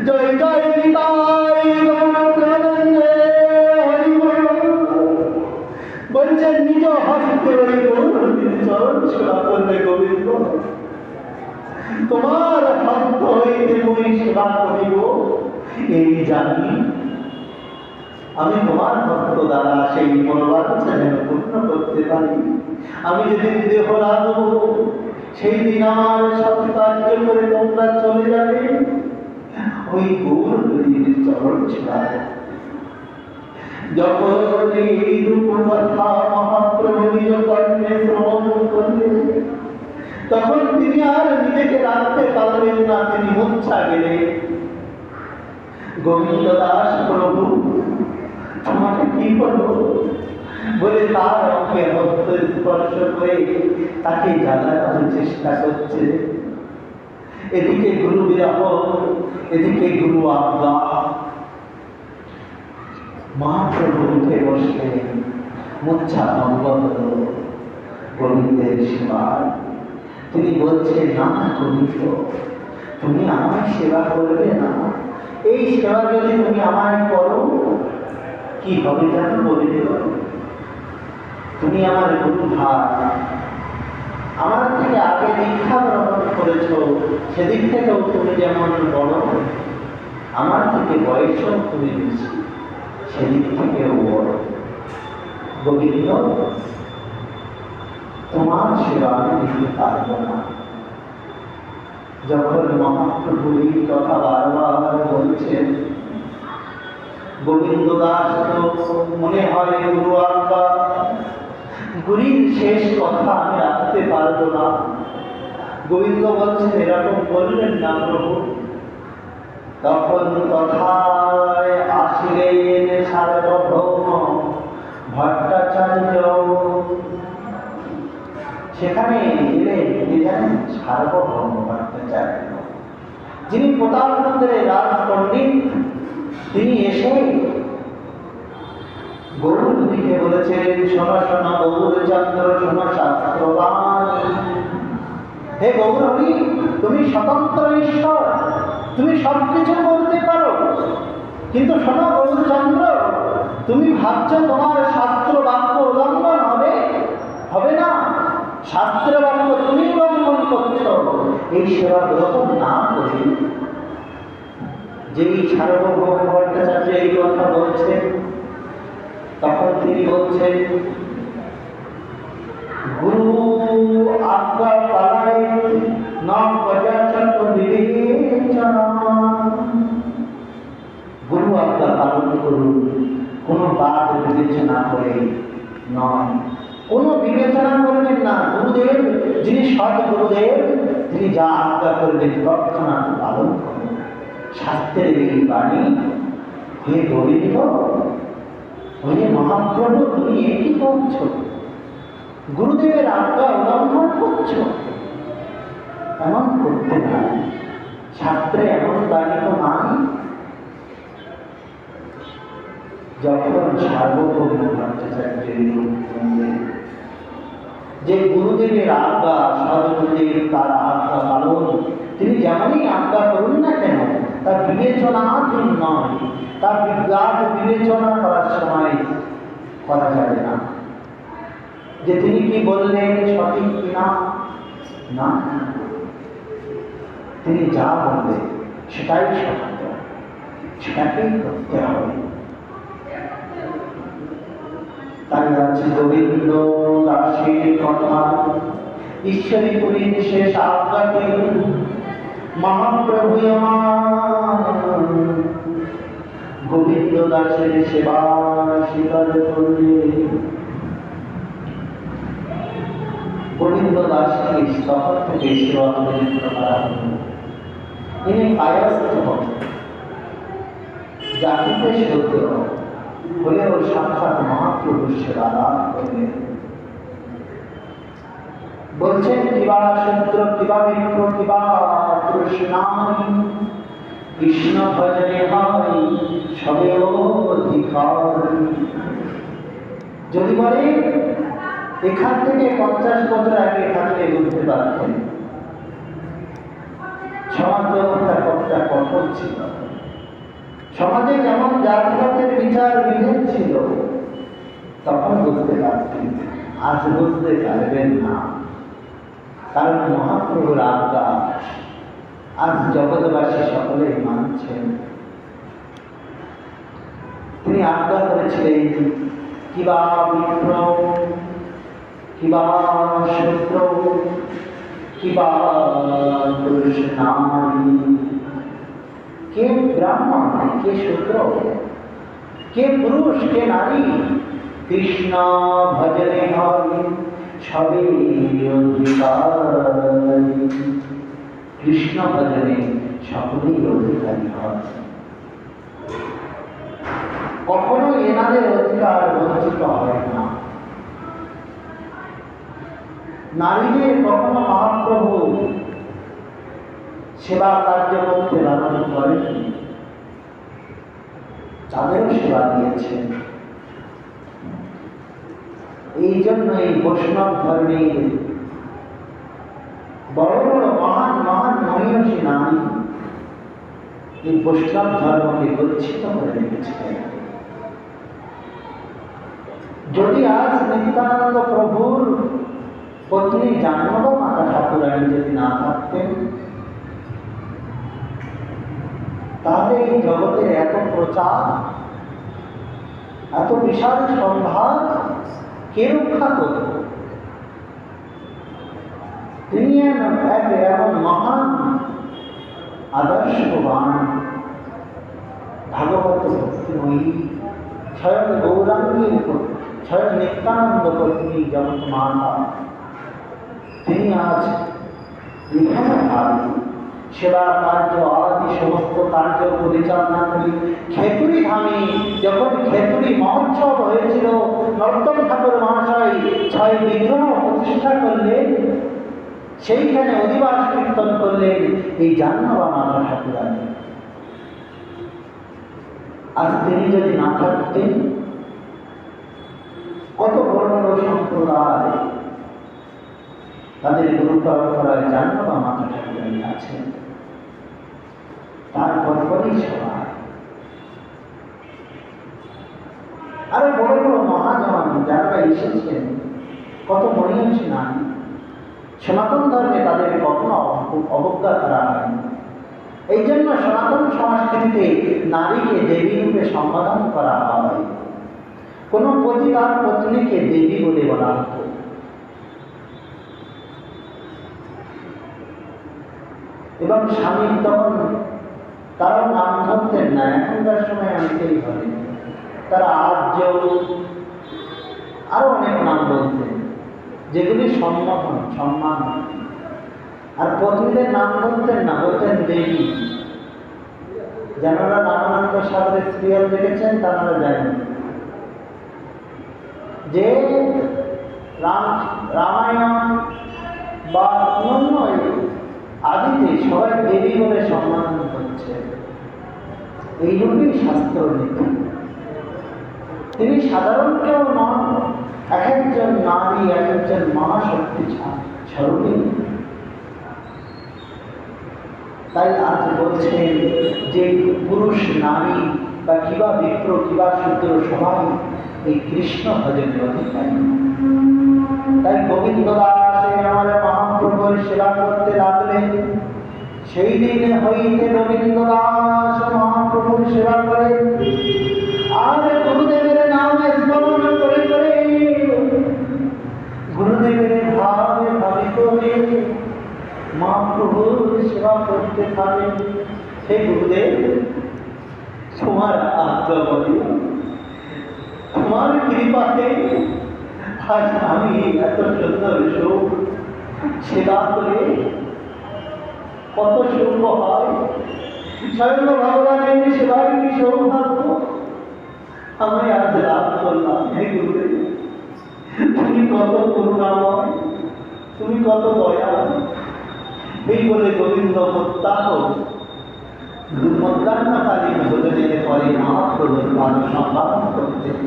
জয় জয় নিতাই বলছেন নিজ হস্তে ওই গৌরীর চরণ সেবা করবে গোবিন্দ। তোমার হস্ত হইতে মই সেবা করিব এই জানি। আমি তোমার ভক্ত দ্বারা সেই মনোবাঞ্ছা যেন পূর্ণ করতে পারি। আমি যেদিন দেহ রাখব সেই দিন আমার সৎকার্য করে তোমরা চলে যাবে ওই গৌরীর চরণ সেবা। যখন এই রূপ কথা মহাপ্রভু নিজ কর্ণে শ্রবণ করলেন তখন তিনি আর নিজেকে রাখতে পারলেন না, তিনি মূর্ছা গেলেন। গোবিন্দ দাস প্রভু তোমাকে কি করবো বলে তার অঙ্কে হস্ত স্পর্শ করে তাকে জাগানোর চেষ্টা করছে। এদিকে গুরু বিরহ, এদিকে গুরু আজ্ঞা। মহাপ্রভু উঠে বসলেন, মুচ্ছা ভঙ্গ হল গোবিন্দের সেবায়। তিনি বলছেন, না গোবিন্দ, তুমি আমায় সেবা করবে না? এই সেবা যদি তুমি আমায় করো, কি হবে জানো গোবিন্দ? তুমি আমার গুরু ভাই, আমার থেকে আগে দীক্ষা গ্রহণ করেছ, সেদিক থেকেও তুমি যেমন বড়, আমার থেকে বয়সও তুমি বেশি, সেদিক থেকেও বড়। গোবিন্দ, তোমার সেবা আমি দিতে পারব না। যখন মহাপ্রভু এই কথা বারবার বলছেন, গোবিন্দ দাস তো মনে হয় গুরু আজ্ঞা, গুরুর শেষ কথা আমি রাখতে পারব না। গোবিন্দ বলছেন, এরকম বললেন না প্রভু। তখন কথায় আসিলেন সার্বভৌম ভট্টাচার্য। সেখানে এলেন কে জানেন? সার্বভৌম ভট্টাচার্য, যিনি প্রতাপপুরের রাজ পণ্ডিত। তিনি এসে গৌরহরিকে বলেছেন, শোনো শোনো গৌরচন্দ্র, শোনো শাস্ত্রবান। হে গৌরহরি, তুমি স্বতন্ত্র ঈশ্বর, তুমি সবকিছু করতে পারো, কিন্তু শোনো গৌরচন্দ্র, তুমি ভাবছো তোমার শাস্ত্র বাক্য উল্লঙ্ঘন হবে? হবে না। শাস্ত্র বাক্য তুমি উল্লঙ্ঘন করছো। এই সেবা গ্রহণ না করে যেই সার্বভৌম ভট্টাচার্য এই কথা বলছেন, তখন তিনি বলছেন, গুরু আজ্ঞা পালায় না প্রজাচন্দ্র বিবেচনা। গুরু আজ্ঞা পালন করুন, কোনো বাদ বিবেচনা করে নয়, কোনো বিবেচনা করবেন না। গুরুদেব, যিনি সৎ গুরুদেব, তিনি যা আজ্ঞা করবেন তৎক্ষণাৎ পালন করুন। শাস্ত্রের এই বাণী। হে গোবিন্দ, হে মহাপ্রভু, তুমি একই করছো, গুরুদেবের আজ্ঞা উল্লঙ্ঘন করছো। এমন করতে নাই, শাস্ত্রে এমন বাণী তো নাই। যখন সার্বভৌম ভট্টাচার্যের যে গুরুদেবের আজ্ঞা, সর্বগুরুদেব তার আজ্ঞা পালন, তিনি যেমনই আজ্ঞা করুন না কেন, তার বিবেচনাধীন নয়, তার বিজ্ঞান বিবেচনা করার সময় করা যাবে না যে তিনি কি বললেন সঠিক কিনা। না, তিনি যা বললেন সেটাই সত্য, সেটাকেই করতে হবে। তাই আছে গোবিন্দ দাসের কথা, ঈশ্বরী পুরীর শেষ আজ্ঞাতে মহাপ্রভু আমার গোবিন্দ দাসের সেবা স্বীকার করলে। গোবিন্দ দাসকে তখন থেকে সেবা পর্যন্ত করা হল। তিনি কায়স্থ জাতিতে সত্য হলেও সাক্ষাৎ মহাপ্রভুর সেবা লাভ করলেন। বলছেন, কিবা শূদ্র কিবা বিপ্র কিবা কৃষ্ণানি, কৃষ্ণ ভজনে হয় সবে অধিকার। যদি বলে এখান থেকে 50 বছর আগে থাকলে বুঝতে পারতেন সমাজ ব্যবস্থা কতটা কঠোর ছিল, সমাজে যেমন জাতিগতের বিচার বিভেদ ছিল, তখন বুঝতে পারতেন। আজ বুঝতে পারবেন না, কারণ মহাপ্রভুর আজ্ঞা আজ জগৎবাসী সকলেই মানছেন। তিনি আজ্ঞা করেছিলেন, কিবা বিপ্র কিবা শূদ্র কিবা কৃষ্ণানি। কে ব্রাহ্মণ, কে শূদ্র, কে পুরুষ, কে নারী, কৃষ্ণ ভজনে হয় সবে অধিকারী। কৃষ্ণ ভজনে সকলেই অধিকারী হয়। কখনো এনাদের অধিকার বঞ্চিত হয় না। নারীদের কখনো মহাপ্রভু সেবা কার্য করতে বারণ করেন। তাদেরও সেবা দিয়েছেন। এই জন্য এই বৈষ্ণব ধর্মের বড় বড় মহান মহান মনীষী নারী এই বৈষ্ণব ধর্মকে গচ্ছিত করে রেখেছিলেন। যদি আজ নিত্যানন্দ প্রভুর পত্নী জাহ্নবী মাতা ঠাকুরানী যদি না থাকতেন, তাহলে এই জগতের এত প্রচার, এত বিশাল সম্ভার কে রক্ষা করত? তিনি এমন মহান আদর্শবান ভাগবত ভক্তিময়ী স্বয়ং গৌরাঙ্গীর স্বয়ং নিত্যানন্দ পত্নী জগৎ মাতা, তিনি আজ এখানে ভাবি সেবা কার্য আদি সমস্ত কার্য পরিচালনা করি। খেতুরি ধামে যখন খেতুরি মহোৎসব হয়েছিল, নর্তন ঠাকুর মহাশয় 6 বিগ্রহ প্রতিষ্ঠা করলেন, সেইখানে অধিবাস কীর্তন করলেন এই জাহ্নবী মাতা ঠাকুরানী। আজ তিনি যদি না থাকতেন, কত বড় বড় সম্প্রদায় তাদের গুরু পরম্পরায় জাহ্নবী মাতা ঠাকুরানী আছেন, তারপর পরেই সবাই আরো বড় বড় মহাজন যারা এসেছেন, কত মনীষী নারী। সনাতন ধর্মে তাদের কখনো অবজ্ঞা করা হয়নি। এই জন্য সনাতন সংস্কৃতিতে নারীকে দেবী রূপে সম্বোধন করা হয়। কোনো পতি তার পত্নীকে দেবী বলে বলা হতো। এবং স্বামী তখন তারাও নাম ধরতেন না, এখনকার সময় অনেকেই বলে, তারা আর্য আরো অনেক নাম বলতেন, যেগুলি সম্মান। আর পত্নীদের নাম বলতেন না, বলতেন দেবী। যারা রামানন্দ সাগরের সিরিয়াল দেখেছেন তারা জানেন যে রামায়ণ বা অন্য আদিতে সবাই দেবী বলে সম্মান করছে। এইরূপই শাস্ত্র নীতি। তিনি সাধারণ কেউ নন, এক একজন নারী, এক একজন মহাশক্তি স্বরূপী। তাই আজ বলছেন যে পুরুষ নারী বা কিবা বিপ্র কিবা শূদ্র সবাই এই কৃষ্ণ ভজনের অধিকারী। তাই গোবিন্দ দাস আমার মহাপ্রভুর সেবা করতে লাগলেন। সেই দিন হইতে গোবিন্দ দাস মহাপ্রভুর সেবা করেন, আর গুরুদেবের নাম স্মরণ করে করে গুরুদেবের ভাবে ভাবিত হয়ে মহাপ্রভুর সেবা করতে থাকেন। হে গুরুদেব, তোমার আজ্ঞা বলি, তোমার কৃপাতে আজ আমি এত সুন্দর সুখ সেবা করে কত সুখ হয়। স্বয়ং ভগবানের সেবার কি সৌভাগ্য আমি আজ লাভ করলাম। হে গুরুদেব, তুমি কত করুণাময়, তুমি কত দয়াল। এই বলে গোবিন্দ প্রত্যাহ মধ্যাহ্নকালীন ভোজনের পরে মহাপ্রভুর পাদ সম্পাদন করতেন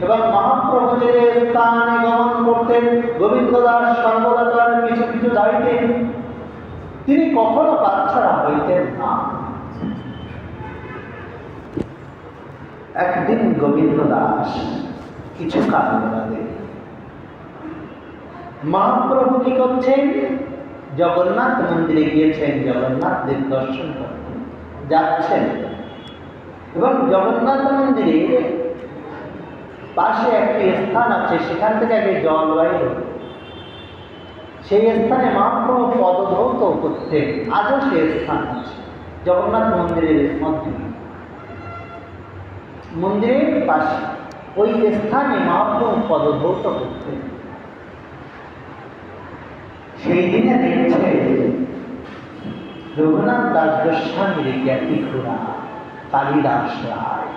এবং মহাপ্রভু যে স্থানে গমন করতেন, গোবিন্দ দাস সর্বদা তার কিছু কিছু দায়িত্বেন। তিনি কখনো বাচ্চারা হইতেন না। একদিন গোবিন্দ দাস কিছু কারণ বাদে মহাপ্রভু কি করছেন, জগন্নাথ মন্দিরে গিয়েছেন, জগন্নাথ দেব দর্শন করতে যাচ্ছেন এবং জগন্নাথ মন্দিরে পাশে একটি স্থান আছে, সেখান থেকে আগে জল বাইর, সেই স্থানে মহাপ্রভু পদধৌত করতেন। আজও সে স্থান আছে জগন্নাথ মন্দিরের মধ্যে, মন্দিরের পাশে ওই স্থানে মহাপ্রভু পদধৌত করতেন। সেই দিনে দেখছে রঘুনাথ দাস গোস্বামীর জ্ঞাতি খুড়া কালিদাস রায়।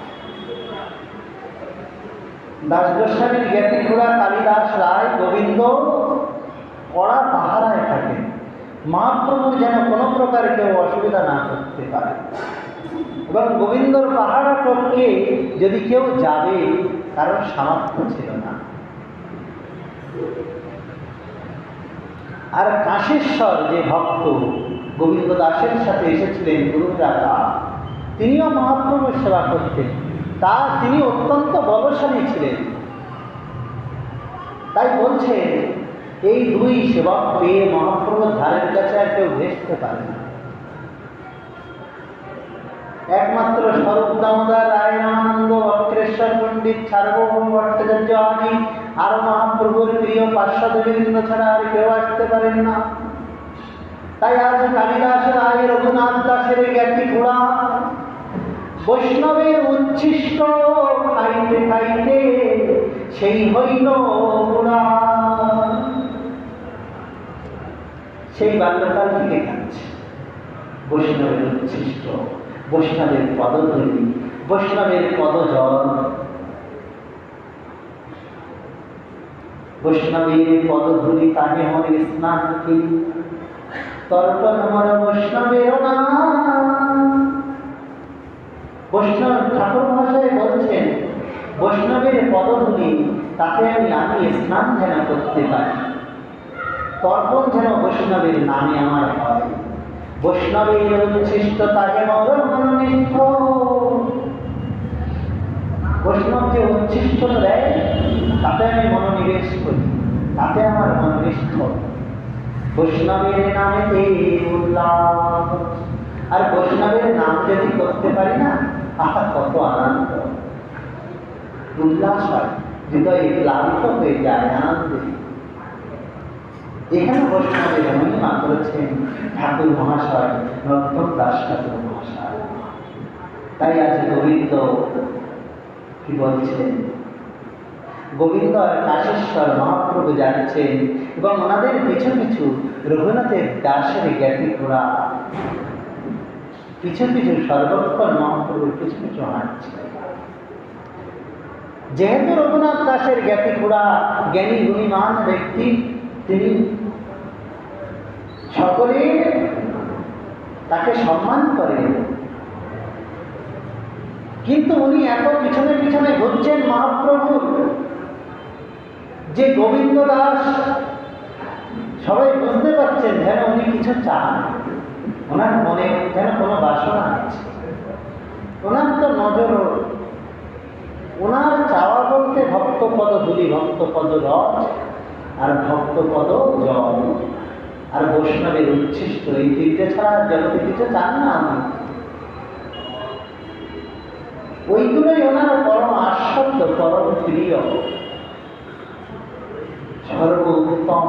দাস গোস্বামীর জ্ঞাতি খুড়া কালিদাস রায় গোবিন্দ কড়া পাহারায় থাকেন, মহাপ্রভুর যেন কোনো প্রকার কেউ অসুবিধা না করতে পারে। এবং গোবিন্দর পাহাড় টপকে যদি কেউ যাবে কারণ সামর্থ্য ছিল না। আর কাশেশ্বর যে ভক্ত গোবিন্দ দাসের সাথে এসেছিলেন গুরুরাকা, তিনিও মহাপ্রভুর সেবা করতেন। তিনি অত্যন্ত বলশালী ছিলেন। তাই বলছেন এই দুই সেবক পেয়ে মহাপ্রভুর ধারের কাছে আর কেউ ঘেঁষতে পারে না। একমাত্র স্বরূপ দামোদর রায়, রামানন্দ, বক্রেশ্বর পণ্ডিত, সার্বভৌম ভট্টাচার্য আদি আরো মহাপ্রভুর প্রিয় পার্শ্বদেবীন্দ্র ছাড়া আর কেউ আসতে পারেন না। তাই আজ কালিদাস রায়, রঘুনাথ দাসের জ্ঞাতি ঘোড়া বৈষ্ণবের উচ্ছিষ্ট খাইতে খাইতে সেই হইল ঘোড়া। সেই বাল্যকাল থেকে খাচ্ছে বৈষ্ণবের উচ্ছিষ্ট, বৈষ্ণবের পদধূলি, বৈষ্ণবের পদজল, বৈষ্ণবের পদধূলি তাহে মনে স্নান কি তর্পণ মর বৈষ্ণবের না। বৈষ্ণব ঠাকুর মহাশয় বলছেন বৈষ্ণবের পদধূলি তাতে আমি স্নান যেন করতে পারি, তর্পণ যেন বৈষ্ণবের নামে আমার হয়। বৈষ্ণবের উচ্ছিষ্ট তাহে মর মনোনিষ্ঠ। বৈষ্ণব যে উচ্ছিষ্ট দেয় তাতে আমি মনোনিবেশ করি, তাতে আমার মনোনিষ্ঠ। বৈষ্ণবের নামে উল্লাস। আর বৈষ্ণবের নাম যদি করতে পারি না, আহা কত আনন্দ, উল্লাস হয়, হৃদয়ে ক্লান্ত হয়ে যায় আনন্দে। এখানে বৈষ্ণবের মহিমা করেছেন ঠাকুর মহাশয়, নরোত্তম দাস ঠাকুর মহাশয়। তাই আজ গোবিন্দ কি বলছেন, গোবিন্দ আর কাশেশ্বর মহাপ্রভু যাচ্ছেন এবং ওনাদের পিছু পিছু রঘুনাথের দাসের জ্ঞাতি ঘোড়া পিছু পিছু সর্বক্ষণ মহাপ্রভুর পিছু পিছু হাঁটছে। যেহেতু রঘুনাথ দাসের জ্ঞাতি ঘোড়া জ্ঞানী গুণীমান ব্যক্তি, তিনি সকলে তাকে সম্মান করেন, কিন্তু উনি এত পিছনে পিছনে ঘুরছেন মহাপ্রভুর যে গোবিন্দ দাস সবাই বুঝতে পারছেন যেন উনি কিছু চান, ওনার মনে যেন কোনো বাসনা আছে। ওনার তো নজর, ওনার চাওয়া বলতে ভক্তপদ ধুলি, ভক্তপদ রস আর ভক্তপদ জল আর বৈষ্ণবের উচ্ছিষ্ট, এই তিনটে ছাড়া জগতে কিছু চান না আমি। ওইগুলোই ওনার পরম আস্বাদ্য, পরম প্রিয়, সর্বোত্তম।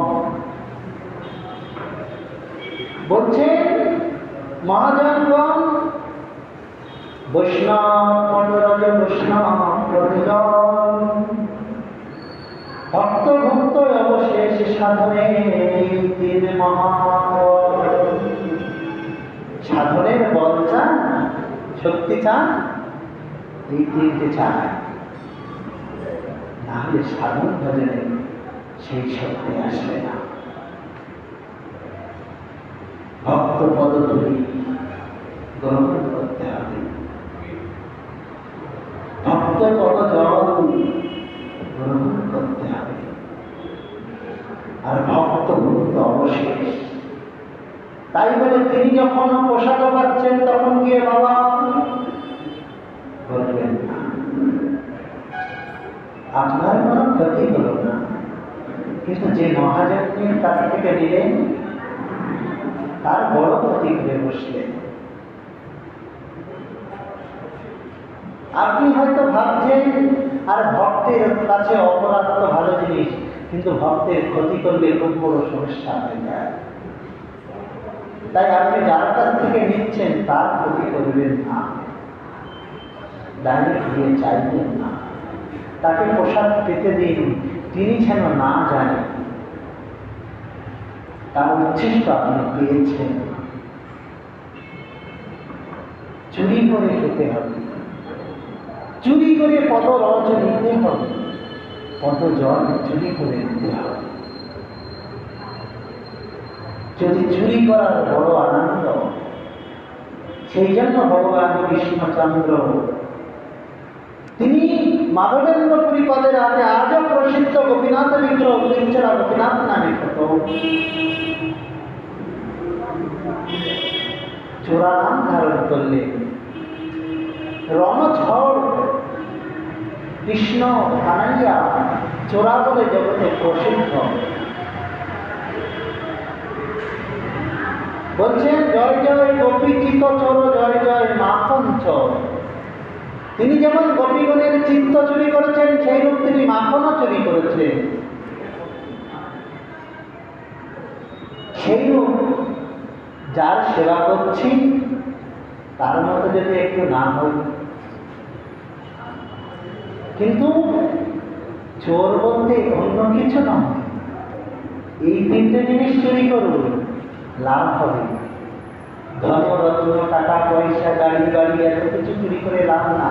বলছেন মহাজনগণ, বৈষ্ণব পদরজ বৈষ্ণব প্রতিজন, ভক্ত ভক্ত অবশেষ সাধনে তিন মহাবল। সাধনের বল চান, শক্তি চান, এই তিনটে চায়, নাহলে সাধন ভজনে সেই শক্তি আসবে না। ভক্ত পদধূলি গ্রহণ করতে হবে, ভক্ত পদ জল গ্রহণ করতে হবে, আর ভক্ত ভক্ত অবশেষ। তাই বলে তিনি যখন পোশাক পাচ্ছেন তখন গিয়ে বাবা বলবেন না, আপনার কোনো ক্ষতি হলো না, কিন্তু যে মহাজনের কাছ থেকে নিলেন তার বড় ক্ষতি করে বসলেন। আপনি হয়তো ভাবছেন আর ভক্তের কাছে অপরাধ তো ভালো জিনিস, কিন্তু ভক্তের ক্ষতি করলে খুব বড় সমস্যা হয়ে যায়। তাই আপনি যার কাছ থেকে নিচ্ছেন তার ক্ষতি করবেন না, ডাইরেক্ট দিয়ে চাইবেন না, তাকে প্রসাদ পেতে দিন, তিনি যেন না জানেন তার উচ্ছিষ্ট আপনি পেয়েছেন। চুরি করে খেতে হবে, চুরি করে পদ রজ নিতে হবে, পদ জল চুরি করে নিতে হবে। যদি চুরি করার বড় আনন্দ, সেই জন্য ভগবান কৃষ্ণচন্দ্র তিনি মাধবেন্দ্রপুরী পদের আগে আজও প্রসিদ্ধ গোপীনাথ বিগ্রহ বৃক্ষরা গোপীনাথ নামে খ্যাত। চোরা নাম ধারণ করলেন। রণঝড় কৃষ্ণ কানাইয়া চোরা বলে জগতে প্রসিদ্ধ। বলছেন জয় জয় গোপী চিত চোর, জয় জয় মাখন চোর। তিনি যেমন গোপীগণের চিত্ত চুরি করেছেন, সেই রূপ তিনি মাখনও চুরি করেছেন। সেই রূপ যার সেবা করছি তার মতো যদি একটু না হয়। কিন্তু চোর বলতে অন্য কিছু নয়, এই তিনটে জিনিস চুরি করুন, লাভ হবে। ধর্মরত্ন, টাকা পয়সা, গাড়ি বাড়ি এত কিছু চুরি করে লাভ না।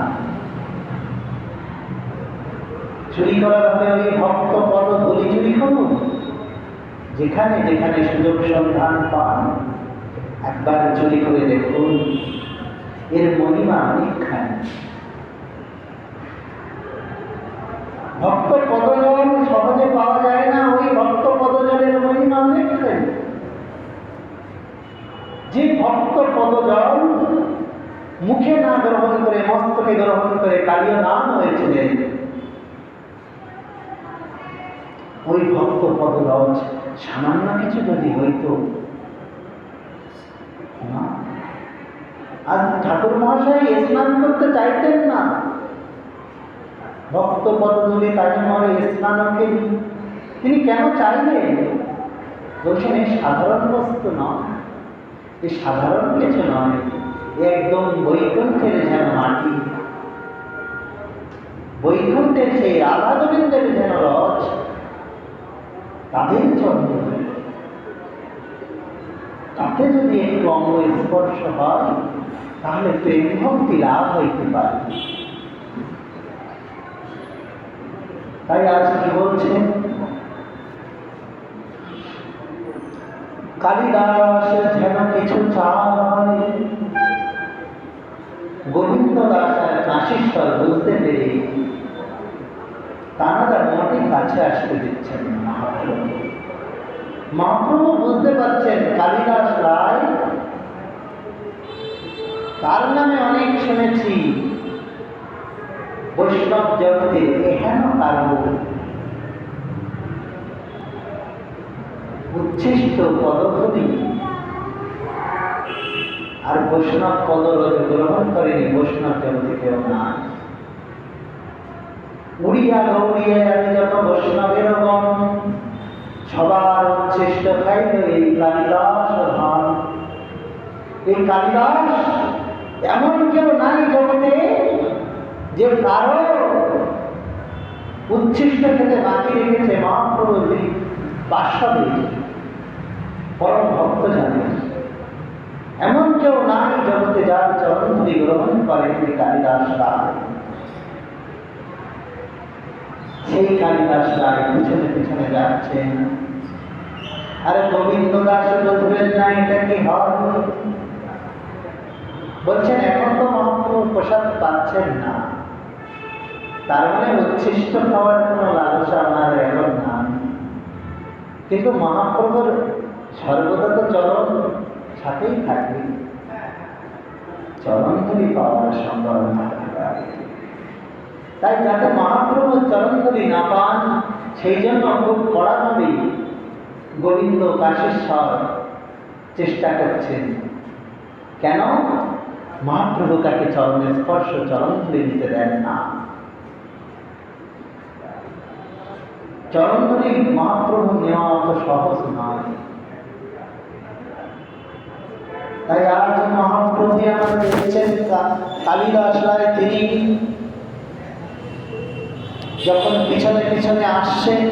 চুরি করার হবে ওই ভক্ত পদ বলি চুরি করুন। যেখানে যেখানে সুযোগ সন্ধান পান একবার চুরি করে দেখুন, এর মহিমা অনেকখানি। ভক্ত পদজল সহজে পাওয়া যায় না, ওই ভক্ত পদজলের মহিমা অনেকখানি। যে ভক্ত পদজল মুখে না গ্রহণ করে মস্তকে গ্রহণ করে কালীয় নাম হয়েছিলেন, ওই ভক্ত পদরজ সামান্য কিছু যদি হইত না। আজ ঠাকুর মহাশয় স্নান করতে চাইতেন না, ভক্ত পদধূলি তাই মরে স্নানকে তিনি কেন চাইলেন? বলছেন এই সাধারণ বস্তু নয়, এই সাধারণ কিছু নয়, একদম বৈকুণ্ঠের যেন মাটি, বৈকুণ্ঠের সেই রাধা গোবিন্দের যেন রস, তাদের জন্য তাতে যদি একটু অঙ্গ স্পর্শ হয় তাহলে প্রেম ভক্তি লাভ হইতে পারে। তাই আজ কি বলছেন? কালিদাস যেন কিছু চায়, গোবিন্দ দাস আর কাশীশ্বর বুঝতে পেরে তারা মোটে কাছে আসতে দিচ্ছেন মহাপ্রভু। মহাপ্রভু বুঝতে পারছেন কালিদাস রায়, তার নামে অনেক শুনেছি বৈষ্ণব জগতে, এখানে কারো উচ্ছিষ্ট পদধূলি আর বৈষ্ণব পদরজ গ্রহণ করেনি বৈষ্ণব জগতে কেউ না। উড়িয়া গৌড়িয়া আমি যত বৈষ্ণবের গণ, সবার উচ্ছিষ্ট খাইল এই কালিদাস ধান। এই কালিদাস এমন কেউ নাই জগতে যে কারো উচ্ছিষ্ট খেতে বাকি রেখেছে মহাপ্রভু বাসবে পরম ভক্ত জানে। এমন কেউ নাই জগতে যার চরণধূলি গ্রহণ করেন এই কালিদাস রায়। সেই কালিদাস রায় পিছনে পিছনে যাচ্ছেন। আরে গোবিন্দ দাস বলবেন না এটা কি হয়? বলছেন এখন তো মহাপ্রভু প্রসাদ পাচ্ছেন না, তার মানে উচ্ছিষ্ট খাওয়ার কোনো লালসা আমার এখন না। কিন্তু মহাপ্রভুর সর্বদা তো চরণ সাথেই থাকবে, চরণধূলি পাওয়ার সম্ভাবনা থাকে। তাই যাতে মহাপ্রভুর চরণধূলি না পান সেই জন্য খুব কড়াভাবে গোবিন্দ কাশীশ্বর চেষ্টা করছেন। কেন? মহাপ্রভু তাকে চরণের স্পর্শ চরণধূলি নিতে দেন না। চরণধূলি মহাপ্রভু নেওয়া অত সহজ নয়। তাই আজ মহাপ্রভু আমাদের দেখছেন কালিদাস রায়, তিনি যখন পিছনে পিছনে আসছেন,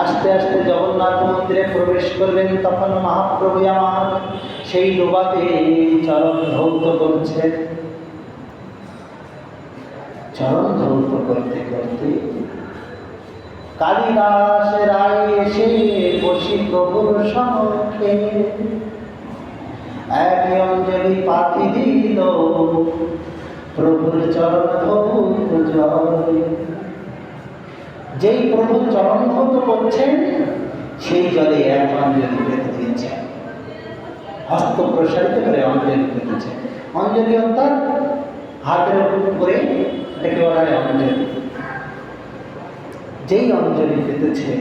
আস্তে আস্তে জগন্নাথ মন্দিরে প্রবেশ করবেন, তখন মহাপ্রভু আমার সেই ডোবাতে চরণ ধৌত করছেন। চরণ ধৌত করতে করতে কালিদাস রায় এসে বসি প্রভুর সম্মুখে। এক অঞ্জলি পাখি দিল প্রভুর চরণ ধৌত জলে। যেই প্রভু চরণ ধৌত করছেন সেই জলে এক অঞ্জলি পেতে দিয়েছেন, হস্ত প্রসারিত করে অঞ্জলি পেতেছে। অঞ্জলি অর্থাৎ হাতের উপরে এটাকে বলা হয় অঞ্জলি। যেই অঞ্জলি পেতেছে,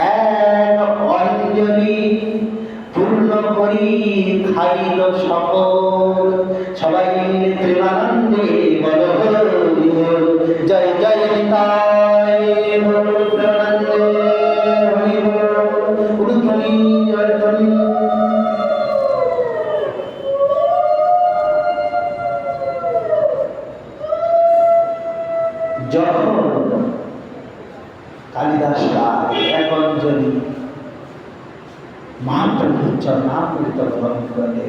এক অঞ্জলি পূর্ণ করি খাইল সকল। সবাই মিলে প্রেমানন্দে বল হরি বল, জয় জয় নিতাই বল প্রেমানন্দে হরি বল, উলুধ্বনি জয়ধ্বনি। যখন কালিদাস রায় এক অঞ্জলি মহাপ্রভুর চরণামৃত গ্রহণ করে,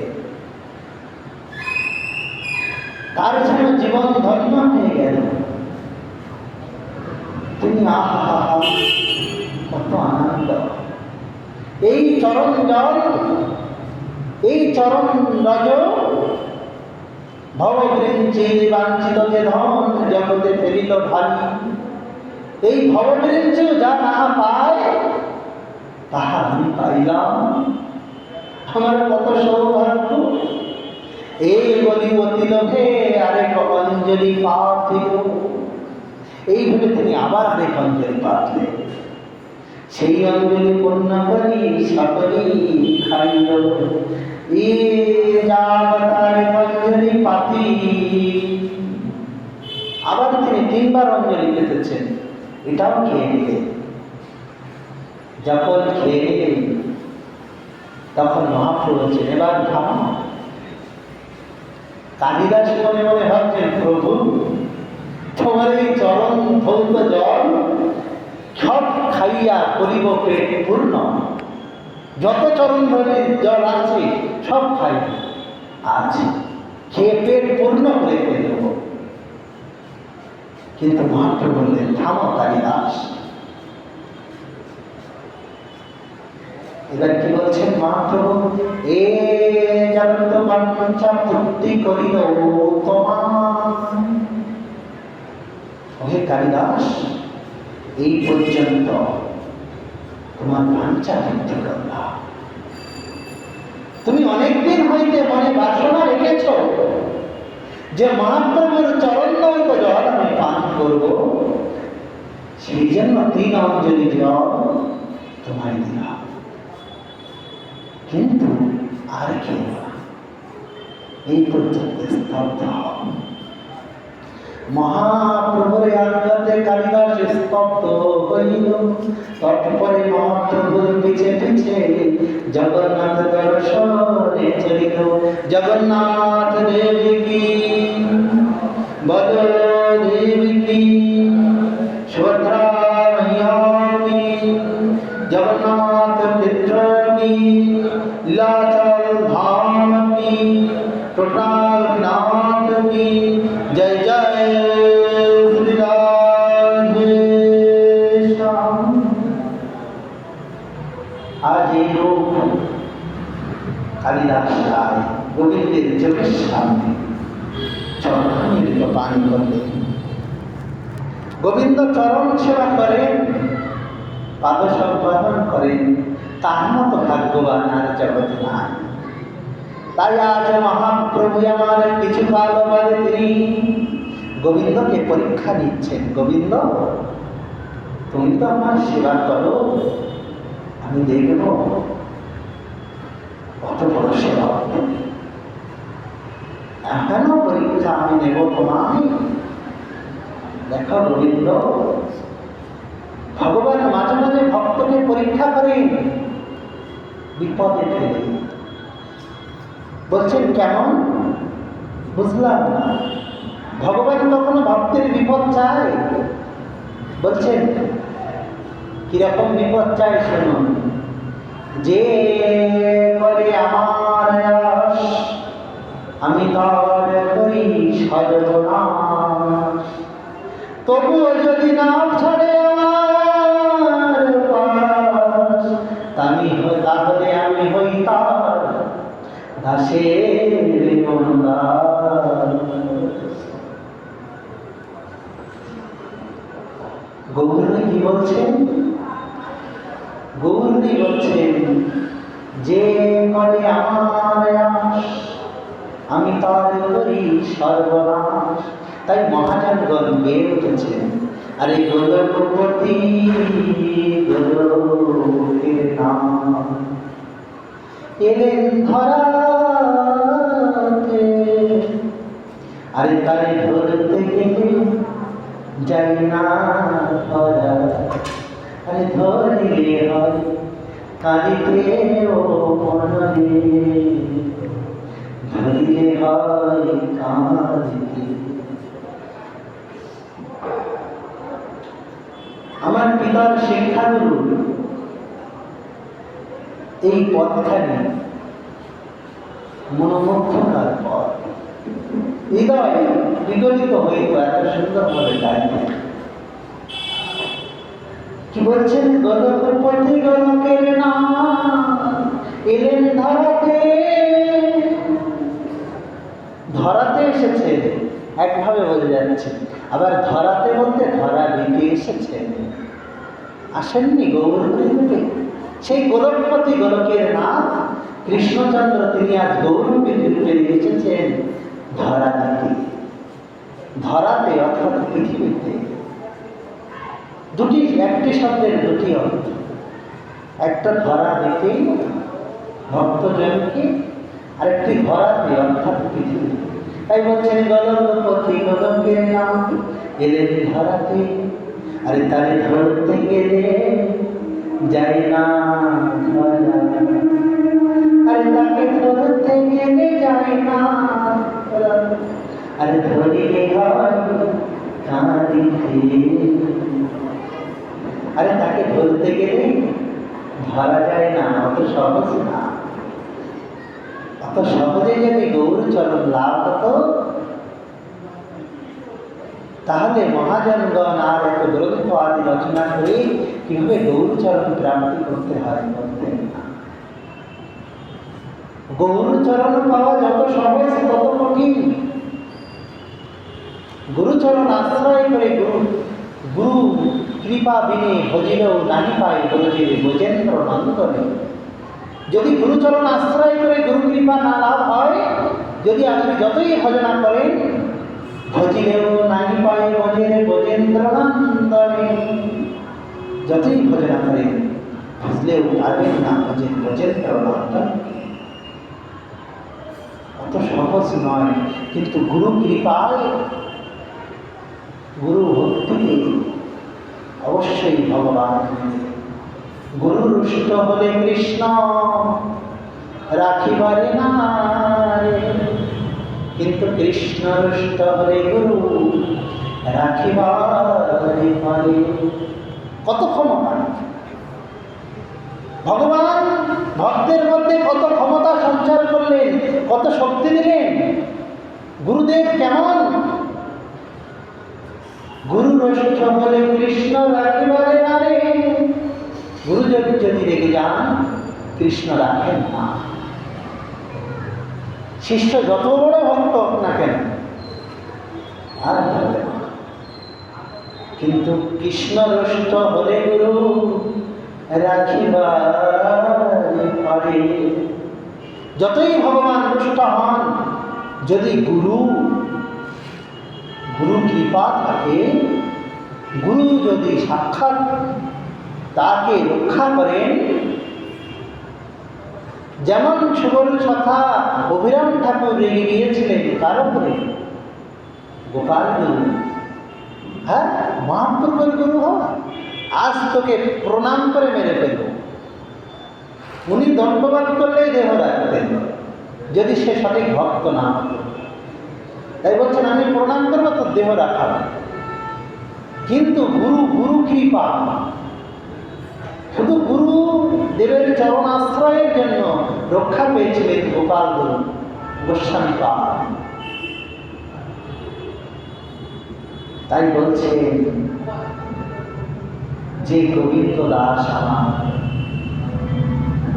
তার যেন জীবন ধন্য হয়ে গেল। তিনি আহা কত আনন্দ! এই চরণ জল, এই চরণ রজ ভববৃঞ্চে বাঞ্ছিত যে ধন জগতে ফেলিল ঢালি। এই ভববৃঞ্চেও যা না পায় তাহা আমি পাইলাম, আমার কত সৌভাগ্য। এই বলি অতি লোভে আরেক অঞ্জলি পাঠিল। এইভাবে তিনি আবার আরেক অঞ্জলি পাঠলেন। সেই অঞ্জলি পূর্ণ করি সকলেই খাইল। এ যা আরেক অঞ্জলি পাতি। আবার তিনি তিনবার অঞ্জলি পেতেছেন, এটাও খেয়ে নিলেন। যখন খেয়ে নিলেন তখন মহাপ্রভু বলছেন, এবার থাম। কালিদাস মনে মনে ভাবছেন, প্রভু তোমার এই চরণ ধৌত জল সব খাইয়া করিব পেট পূর্ণ। যত চরণ ধরে জল আছে সব খাই, আজ খেয়ে পেট পূর্ণ করে দেব। কিন্তু মহাপ্রভু বললেন, থামো কালিদাস। এবার কি বলছেন মহাপ্রভু, এ জগত বাঞ্ছা পূর্তি করিল তোমার। হে কালিদাস, এই পর্যন্ত তোমার বাঞ্ছা পূর্তি করলাম। তুমি অনেকদিন হইতে মনে বাসনা রেখেছ যে মহাপ্রভুর চরণ দৈত জল আমি পান করব, সেই জন্য 3 অঞ্জলি জল তোমায় দিলাম। কিন্তু আর কেউ এই পর্যন্ত স্তব্ধ হও। মহাপ্রভুর আজ্ঞাতে কালিদাস স্তব্ধ হইল। তৎপরে মহাপ্রভুর পিছে পিছে জগন্নাথ দর্শনে চলিল। জগন্নাথ দেবী কি বলদেবী কি, সুভদ্রা মাইয়া কি, জগন্নাথ পুত্র কি, লীলাচল ধাম কি, টোটাল নাথ কি, জয় জয় শ্রী রাধে শ্যাম। আজ এই রূপ কালিদাস রায় গোবিন্দের চোখের সামনে চরণামৃত পান করলেন। গোবিন্দ চরণ সেবা করেন, পাদ সম্পাদন করেন, তার মতো ভাগ্যবান আর জগতে নাই। তাই আজ মহাপ্রভু আমার কিছু কাল বাদে তিনি গোবিন্দকে পরীক্ষা নিচ্ছেন। গোবিন্দ, তুমি তো আমার সেবা করো, আমি দেখব কত বড় সেবা। এখনো পরীক্ষা আমি নেব তোমায়। দেখো গোবিন্দ, ভগবান মাঝে মাঝে ভক্তকে পরীক্ষা করেন, বিপদে ফেলে। বলছেন কেমন? বুঝলাম না। ভগবান কখনো ভক্তের বিপদ চায়? বলছেন কিরকম বিপদ চায় শুনুন। যে করে আমার আশ, আমি তার করি সর্বনাশ। তবুও যদি না ছাড়ে আমার পাশ, তাহলে আমি হই তার আসে মন্দার। গৌরী কি বলছেন? গৌরী বলছেন যে করে আমার আশ আমি তার করি সর্বনাশ। তাই মহাজনগণ গেয়ে উঠেছেন, আরে গোলকপতি গোলকের নাম এলেন ধরাতে, আরে তারে ধরতে গেলে যাই না ধরা, আরে ধরিলে হয় কাঁদিতে ও মনরে, ধরিলে হয় কাঁদিতে। আমার পিতার শিক্ষাগুরু এই পথখানি মনোমুগ্ধকার পথ, হৃদয় বিগলিত হইত এত সুন্দরভাবে গাইতে। কি বলছেন? গোলকপতি গোলকের নাম এলেন ধরাতে। ধরাতে এসেছে একভাবে বোঝা যাচ্ছে, আবার ধরাতে বলতে ধরা দিতে এসেছেন। আসেননি গৌরবীরূপে সেই গোলকপতি গোলকের নাম কৃষ্ণচন্দ্র, তিনি আজ গৌরবীরূপে এসেছেন ধরা দিতে। ধরাতে অর্থাৎ পৃথিবীতে। দুটি, একটি শব্দের দুটি অর্থ। একটা ধরা দিতে ভক্তজনকে, আরেকটি ধরাতে অর্থাৎ পৃথিবী। তাই বলছেন গোলকপতি গোলকের নাম এলেন ধরাতে, আরে তারে ধরতে গেলে যাই না ধরা, আরে তাকে ধরতে গেলে যাই না ধরা, আরে ধরিলে হয় কাঁদিতে। আরে তাকে ধরতে গেলে ধরা যায় না, অত সহজ না। অত সহজে যদি গৌরচরণ লাভ হতো তাহলে মহাজনগণ আর এত গ্রন্থ আদি রচনা করে কিভাবে গৌরচরণ প্রাপ্তি করতে হয় বলতেন না। গৌরচরণ পাওয়া যত সহজ তত কঠিন। গুরুচরণ আশ্রয় করে গুরু কৃপা বিনে ভজিলেও নাহি পায় ব্রজের ব্রজেন্দ্র নন্দনে। যদি গুরুচরণ আশ্রয় করে গুরু কৃপা না লাভ হয়, যদি আপনি যতই ভজনা করেন, ভজিলেও নাহি পায় ব্রজের ব্রজেন্দ্র নন্দনে, যতই ভজনা করেন ভজলেও পাবেন না ভজের ব্রজেন্দ্র নন্দন। অত সহজ নয়, কিন্তু গুরু কৃপায়, গুরু ভক্তিতে অবশ্যই ভগবান। গুরু রুষ্ট হলে কৃষ্ণ রাখিবারে না রে, কিন্তু কৃষ্ণ রুষ্ট হলে গুরু রাখিবারে পারে। কত ক্ষমতা ভগবান ভক্তের মধ্যে, কত ক্ষমতা সঞ্চার করলেন, কত শক্তি দিলেন। গুরুদেব কেমন? গুরু রুষ্ট হলে কৃষ্ণ রাখিবারে না রে, গুরু যদি রেগে যান কৃষ্ণ রাখেন না। শিষ্য যত বড় ভক্ত হোক না কেন আর হবে না, কিন্তু কৃষ্ণ রুষ্ট হলে গুরু রাখিবারে পারে। যতই ভগবান রুষ্ট হন, যদি গুরু কৃপা থাকে, গুরু যদি সাক্ষাৎ তাকে রক্ষা করেন, যেমন সুবল সখা অভিরাম ঠাকুর রেগে গিয়েছিলেন কার উপরে? গোপাল গুরু। হ্যাঁ, মহাপ্রভুর গুরু হওয়া, আজ তোকে প্রণাম করে মেরে ফেলব। উনি দণ্ডবাদ করলেই দেহ রাখতেন যদি সে সঠিক ভক্ত না হতো। তাই বলছেন আমি প্রণাম করবো তো দেহ রাখা। কিন্তু গুরু কৃপা, শুধু গুরু দেবের চরণ আশ্রয়ের জন্য রক্ষা পেয়েছিলেন গোপাল গুরু গোস্বামী পাদ। তাই বলছেন যে গোবিন্দ দাস আমার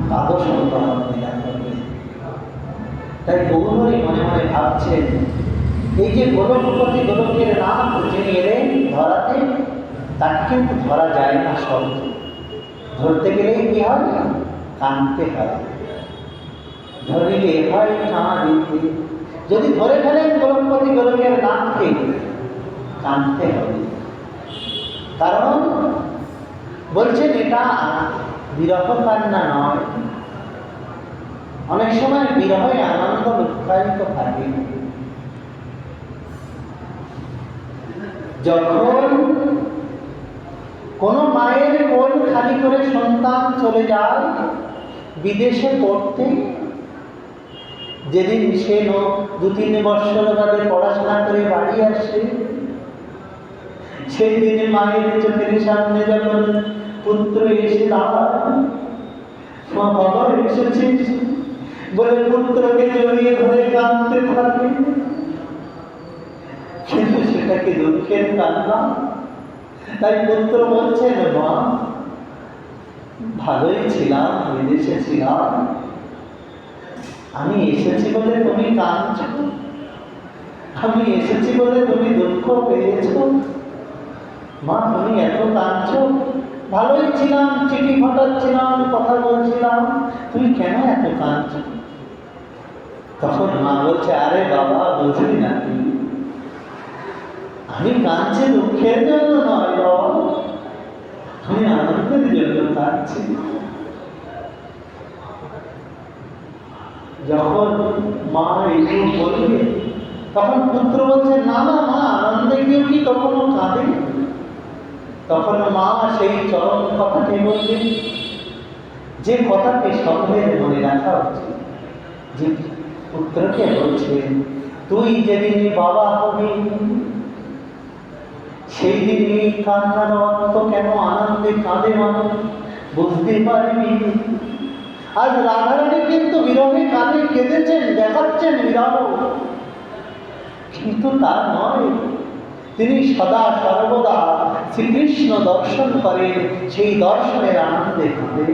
পাদসঙ্কলন লীলা করবে, তাই গৌরী মনে মনে ভাবছেন, এই যে গোলকপতি গোলকের নাথ যিনি এলেন ধরাতে, তাকে কিন্তু ধরা যায় না সহজে। ধরতে গেলেই কি হয়? কাঁদতে হয়, ধরিলে হয় টানা দিতে। যদি ধরে ফেলেন গোলকপতি গোলকের নাথকে, কাঁদতে হবে। কারণ বলছেন এটা বিরহ কান্না নয়। অনেক সময় বিরহে আনন্দ লুকায়িত থাকে। যখন কোনো মায়ের কোল খালি করে সন্তান চলে যায় বিদেশে পড়তে, যেদিন সে 2-3 বৎসর বাদে পড়াশোনা করে বাড়ি আসে, সেই দিনে মায়ের চোখের সামনে যখন পুত্র এসে দাঁড়ায়, মা বাবা এসেছিস বলে পুত্রকে জড়িয়ে ধরে কাঁদতে থাকে, কিন্তু সেটাকে দুঃখের কান্না। তাই পুত্র বলছেন, মা ভালোই ছিলাম, বিদেশে ছিলাম, আমি এসেছি বলে তুমি কাঁদছ, আমি এসেছি বলে তুমি দুঃখ পেয়েছ, মা তুমি এত কাঁদছ, ভালোই ছিলাম, চিঠি ঘটাচ্ছিলাম, কথা বলছিলাম, তুমি কেন এত কাঁদছ? তখন মা বলছে, আরে বাবা বুঝলি না তুই, আমি কাঁদছি দুঃখের জন্য নয় বাবা, আমি আনন্দের জন্য কাঁদছি। যখন মা একটু বলবে, তখন পুত্র বলছে, না না মা, আনন্দে কেউ কি কখনো কাঁদে? তখন মা সেই চরম কথাকে বলবে, যে কথাকে সকলের মনে রাখা উচিত। যে পুত্রকে বলছেন, তুই যেদিন বাবা হবি সেই দিন এই কান্নার অর্থ কেন আনন্দে কাঁদে মানুষ বুঝতে পারবি। আজ রাধারানী কিন্তু বিরহে কাঁদে কেঁদেছেন, দেখাচ্ছেন বিরহ, কিন্তু তা নয়, তিনি সদা সর্বদা শ্রীকৃষ্ণ দর্শন করেন, সেই দর্শনের আনন্দে কাঁদে।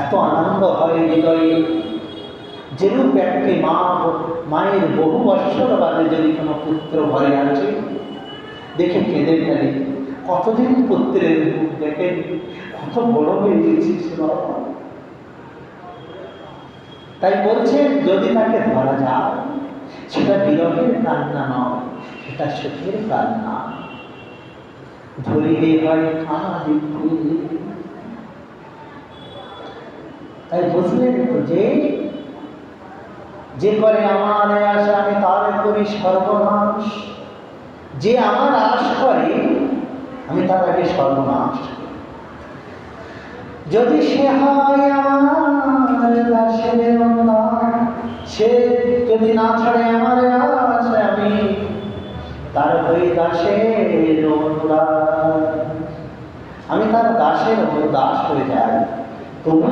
এত আনন্দ হয় হৃদয়ে, যেরূপ একটি মায়ের বহু বৎসর বাদে যদি কোনো পুত্র ঘরে আছে, দেখে কেঁদে ফেলে, কতদিন পুত্রের মুখ দেখেন, কত বড় হয়ে গেছিস বাবা। তাই বলছেন, যদি তাকে ধরা যায়, সেটা বিরহের কান্না নয়, সেটা সুখের কান্না। ধরিলে হয় কান্না দিতে। তাই বুঝলেন তো, যে করে আমার আশা আমি তার করি সর্বনাশ। যে আমার আশ করে আমি তার আগে সর্বনাশ। যদি সে হয় আমার দাসের অনুরাগ, সে যদি না ছাড়ে আমার আশা, আমি তার ওই দাসের অনুরাগ, আমি তার দাসের দাস হয়ে যাই। তবু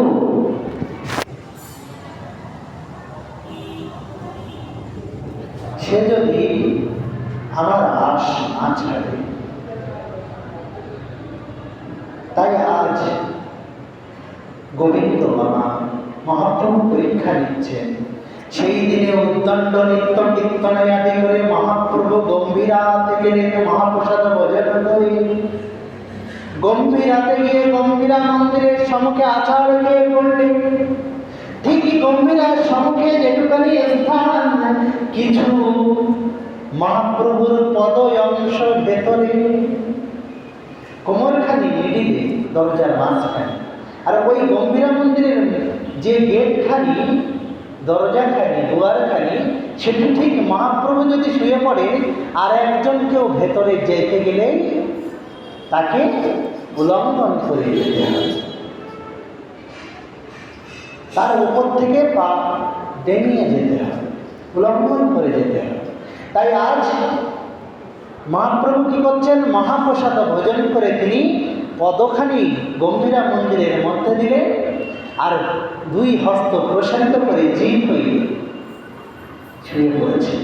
সে যদি আমার আশ না ছাড়ে। তাই আজ গোবিন্দ বাবা মহাপ্রভু পরীক্ষা নিচ্ছেন। সেই দিনে উদ্দণ্ড নিত্য কীর্তনে আদি করে মহাপ্রভু গম্ভীরা থেকে নেমে মহাপ্রসাদ ভোজন করে গম্ভীরাতে গিয়ে গম্ভীরা মন্দিরের সম্মুখে আচার গিয়ে করলেন। ঠিকই গম্ভীরার সম্মুখে যেটুকানি স্থান, কিছু মহাপ্রভুর পদ অংশ ভেতরে, কোমরখানি মিডিলে দরজার মাঝখানে। আর ওই গম্ভীরা মন্দিরের যে গেটখানি, দরজাখানি, দুয়ারখানি, সেটি ঠিক মহাপ্রভু যদি শুয়ে পড়ে, আর একজন কেউ ভেতরে যেতে গেলে তাকে উল্লঙ্ঘন করে যেতে হয়, তার উপর থেকে পা ডেঙিয়ে যেতে হয়, উল্লঙ্ঘন করে যেতে হয়। তাই আজ মহাপ্রভু কি করছেন, মহাপ্রসাদ ভোজন করে তিনি পদখানি গম্ভীরা মন্দিরের মধ্যে দিলেন, আর দুই হস্ত প্রসারিত করে জিভ হয়ে শুয়ে পড়েছে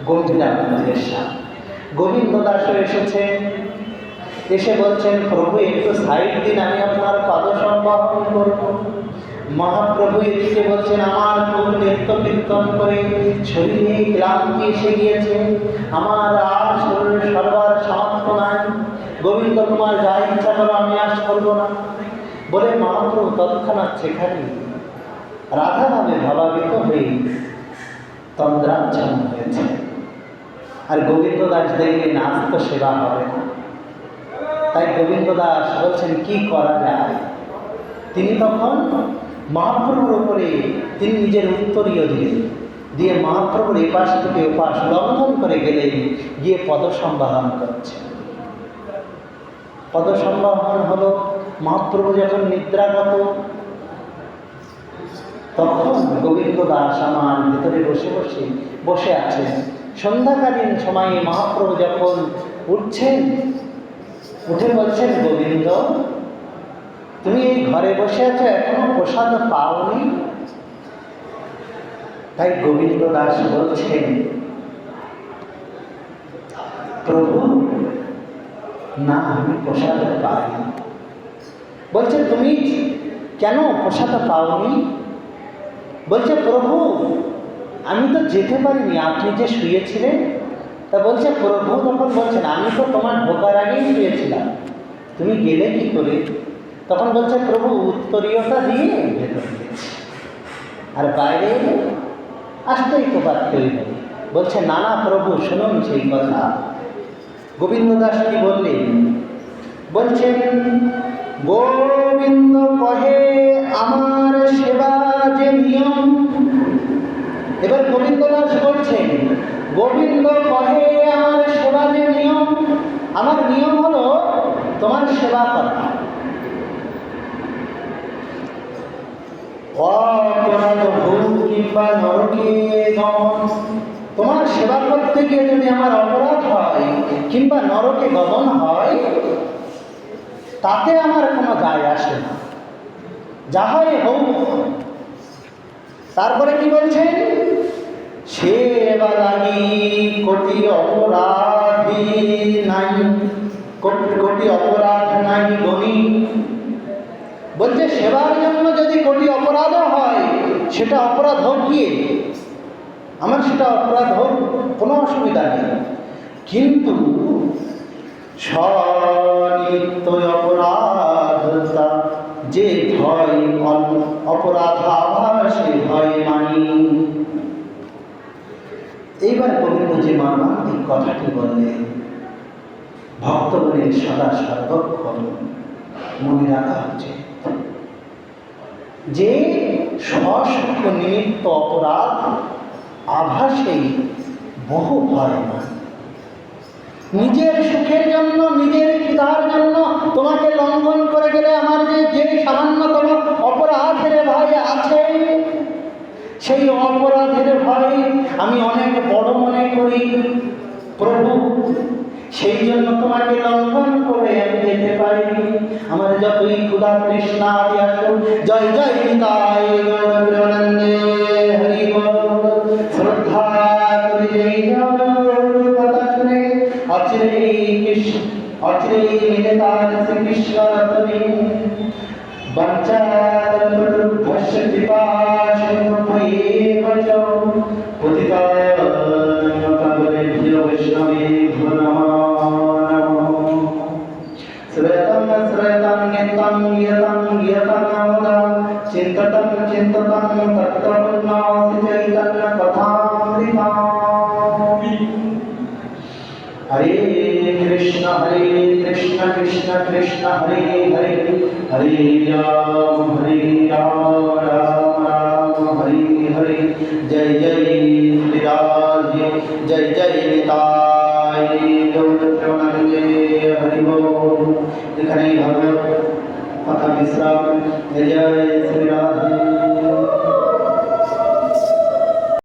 গম্ভীরা মন্দিরের সামনে। গোবিন্দ দাসও এসেছেন, এসে বলছেন, প্রভু একটু সাইড দিন, আমি আপনার পাদ সম্বহন করব। মহাপ্রভু এদিকে বলছেন আমার প্রভু নৃত্য কীর্তন করে শরীরে ক্লান্তি এসে গিয়েছে, আমার আর শরীরে সর্বার সামর্থ্য নাই, গোবিন্দ তোমার যা ইচ্ছা করো আমি আর করবো না। বলে মহাপ্রভু তৎক্ষণাৎ সেখানে রাধা নামে ভাবাবিত হয়ে তন্দ্রাচ্ছন্ন হয়েছে। আর গোবিন্দ দাস দেখলেন আজ তো সেবা হবে না, তাই গোবিন্দ দাস বলছেন কি করা যায়। তিনি তখন মহাপ্রভুর উপরে তিনি নিজের উত্তরীয় দিলেন, দিয়ে মহাপ্রভুর এপাশ থেকে ওপাশ লঙ্ঘন করে গেলেন, গিয়ে পদসম্বাহন করছে। পদসম্বাহন হলো মহাপ্রভু যখন নিদ্রাগত, তখন গোবিন্দ দাস আমার ভিতরে বসে আছেন। সন্ধ্যাকালীন সময়ে মহাপ্রভু যখন উঠছেন, উঠে বলছেন গোবিন্দ তুমি এই ঘরে বসে আছো, এখনো প্রসাদ পাওনি? তাই গোবিন্দ দাস বলছেন প্রভু না আমি প্রসাদ পাইনি। বলছে তুমি কেন প্রসাদ পাওনি? বলছে প্রভু আমি তো যেতে পারিনি, আপনি যে শুয়েছিলেন। তা বলছে প্রভু তখন বলছেন আমি তো তোমার ঢোকার আগেই শুয়েছিলাম, তুমি গেলে কি করে? তখন বলছে প্রভু উত্তরীয়টা দিয়ে ভেতরে গেছি, আর বাইরে আসতেই তো পারতেই হবে। বলছে না না প্রভু শুনুন সেই কথা। গোবিন্দ দাস কি বললেন? বলছেন গোবিন্দ কহে আমার সেবা যে নিয়ম। এবার গোবিন্দ দাস বলছেন গোবিন্দ কহে আমার সেবা যে নিয়ম, আমার নিয়ম হলো তোমার সেবা করা। অপরাধ ভুল কিংবা নরকে গমন, তোমার সেবা করতে গিয়ে যদি আমার অপরাধ হয় কিংবা নরকে গমন হয় তাতে আমার কোনো যায় আসে না, যা হয় হোক। তারপরে কি বলছেন? সেবা লাগি কোটি অপরাধী নাই, কোটি অপরাধ নাই গণি। বলছে সেবার জন্য যদি কোটি অপরাধও হয় সেটা অপরাধ হোক গিয়ে, আমার সেটা অপরাধ হোক, কোনো অসুবিধা নেই, কিন্তু স্বনিমিত্ত অপরাধতা যে ভয় অপরাধ আভাসে ভয় মানি। এইবার গোবিন্দ যে মর্মান্তিক কথাটি বললেন ভক্তগণের সদা সর্বক্ষণ মনে রাখা উচিত যে স্বসুখ নিমিত্ত অপরাধ আভাসেই বহু ভয় নয়। নিজের সুখের জন্য নিজের খিদার জন্য তোমাকে লঙ্ঘন করে গেলে আমার যে সামান্যতম অপরাধের ভয় আছে, সেই অপরাধের ভয় আমি অনেক বড় মনে করি প্রভু, সেই জন্য তোমাকে লঙ্ঘন করে আমি যেতে পারিনি। আমার যতই ক্ষুধা তৃষ্ণা আদি আসুক, জয় জয় নিতাই গৌরানন্দে হরি বল, শ্রদ্ধা করি কথা শুনে অচিরে মিলে তার শ্রীকৃষ্ণ রতনে বঞ্চাভস্য কৃপা সিন্ধুভ্যেব পতিতানাং বৈষ্ণবেভ্যো নমো নমঃ। শ্রয়তং শ্রয়তং জ্ঞাতং জ্ঞাতং জ্ঞাতং চিন্ততং চিন্ততং তত্ত্বজ্ঞানস্য চৈতন্য কথামৃতম। হরে কৃষ্ণ কৃষ্ণ কৃষ্ণ হরে হরে, হরে রাম রাম রাম হরে হরে। জয় জয় শ্রীরাধে জয় জয় নিতাই গৌরাঙ্গে হরি বল। এখানেই ভগবত কথা বিশ্রাম। জয় জয় শ্রীরাধে।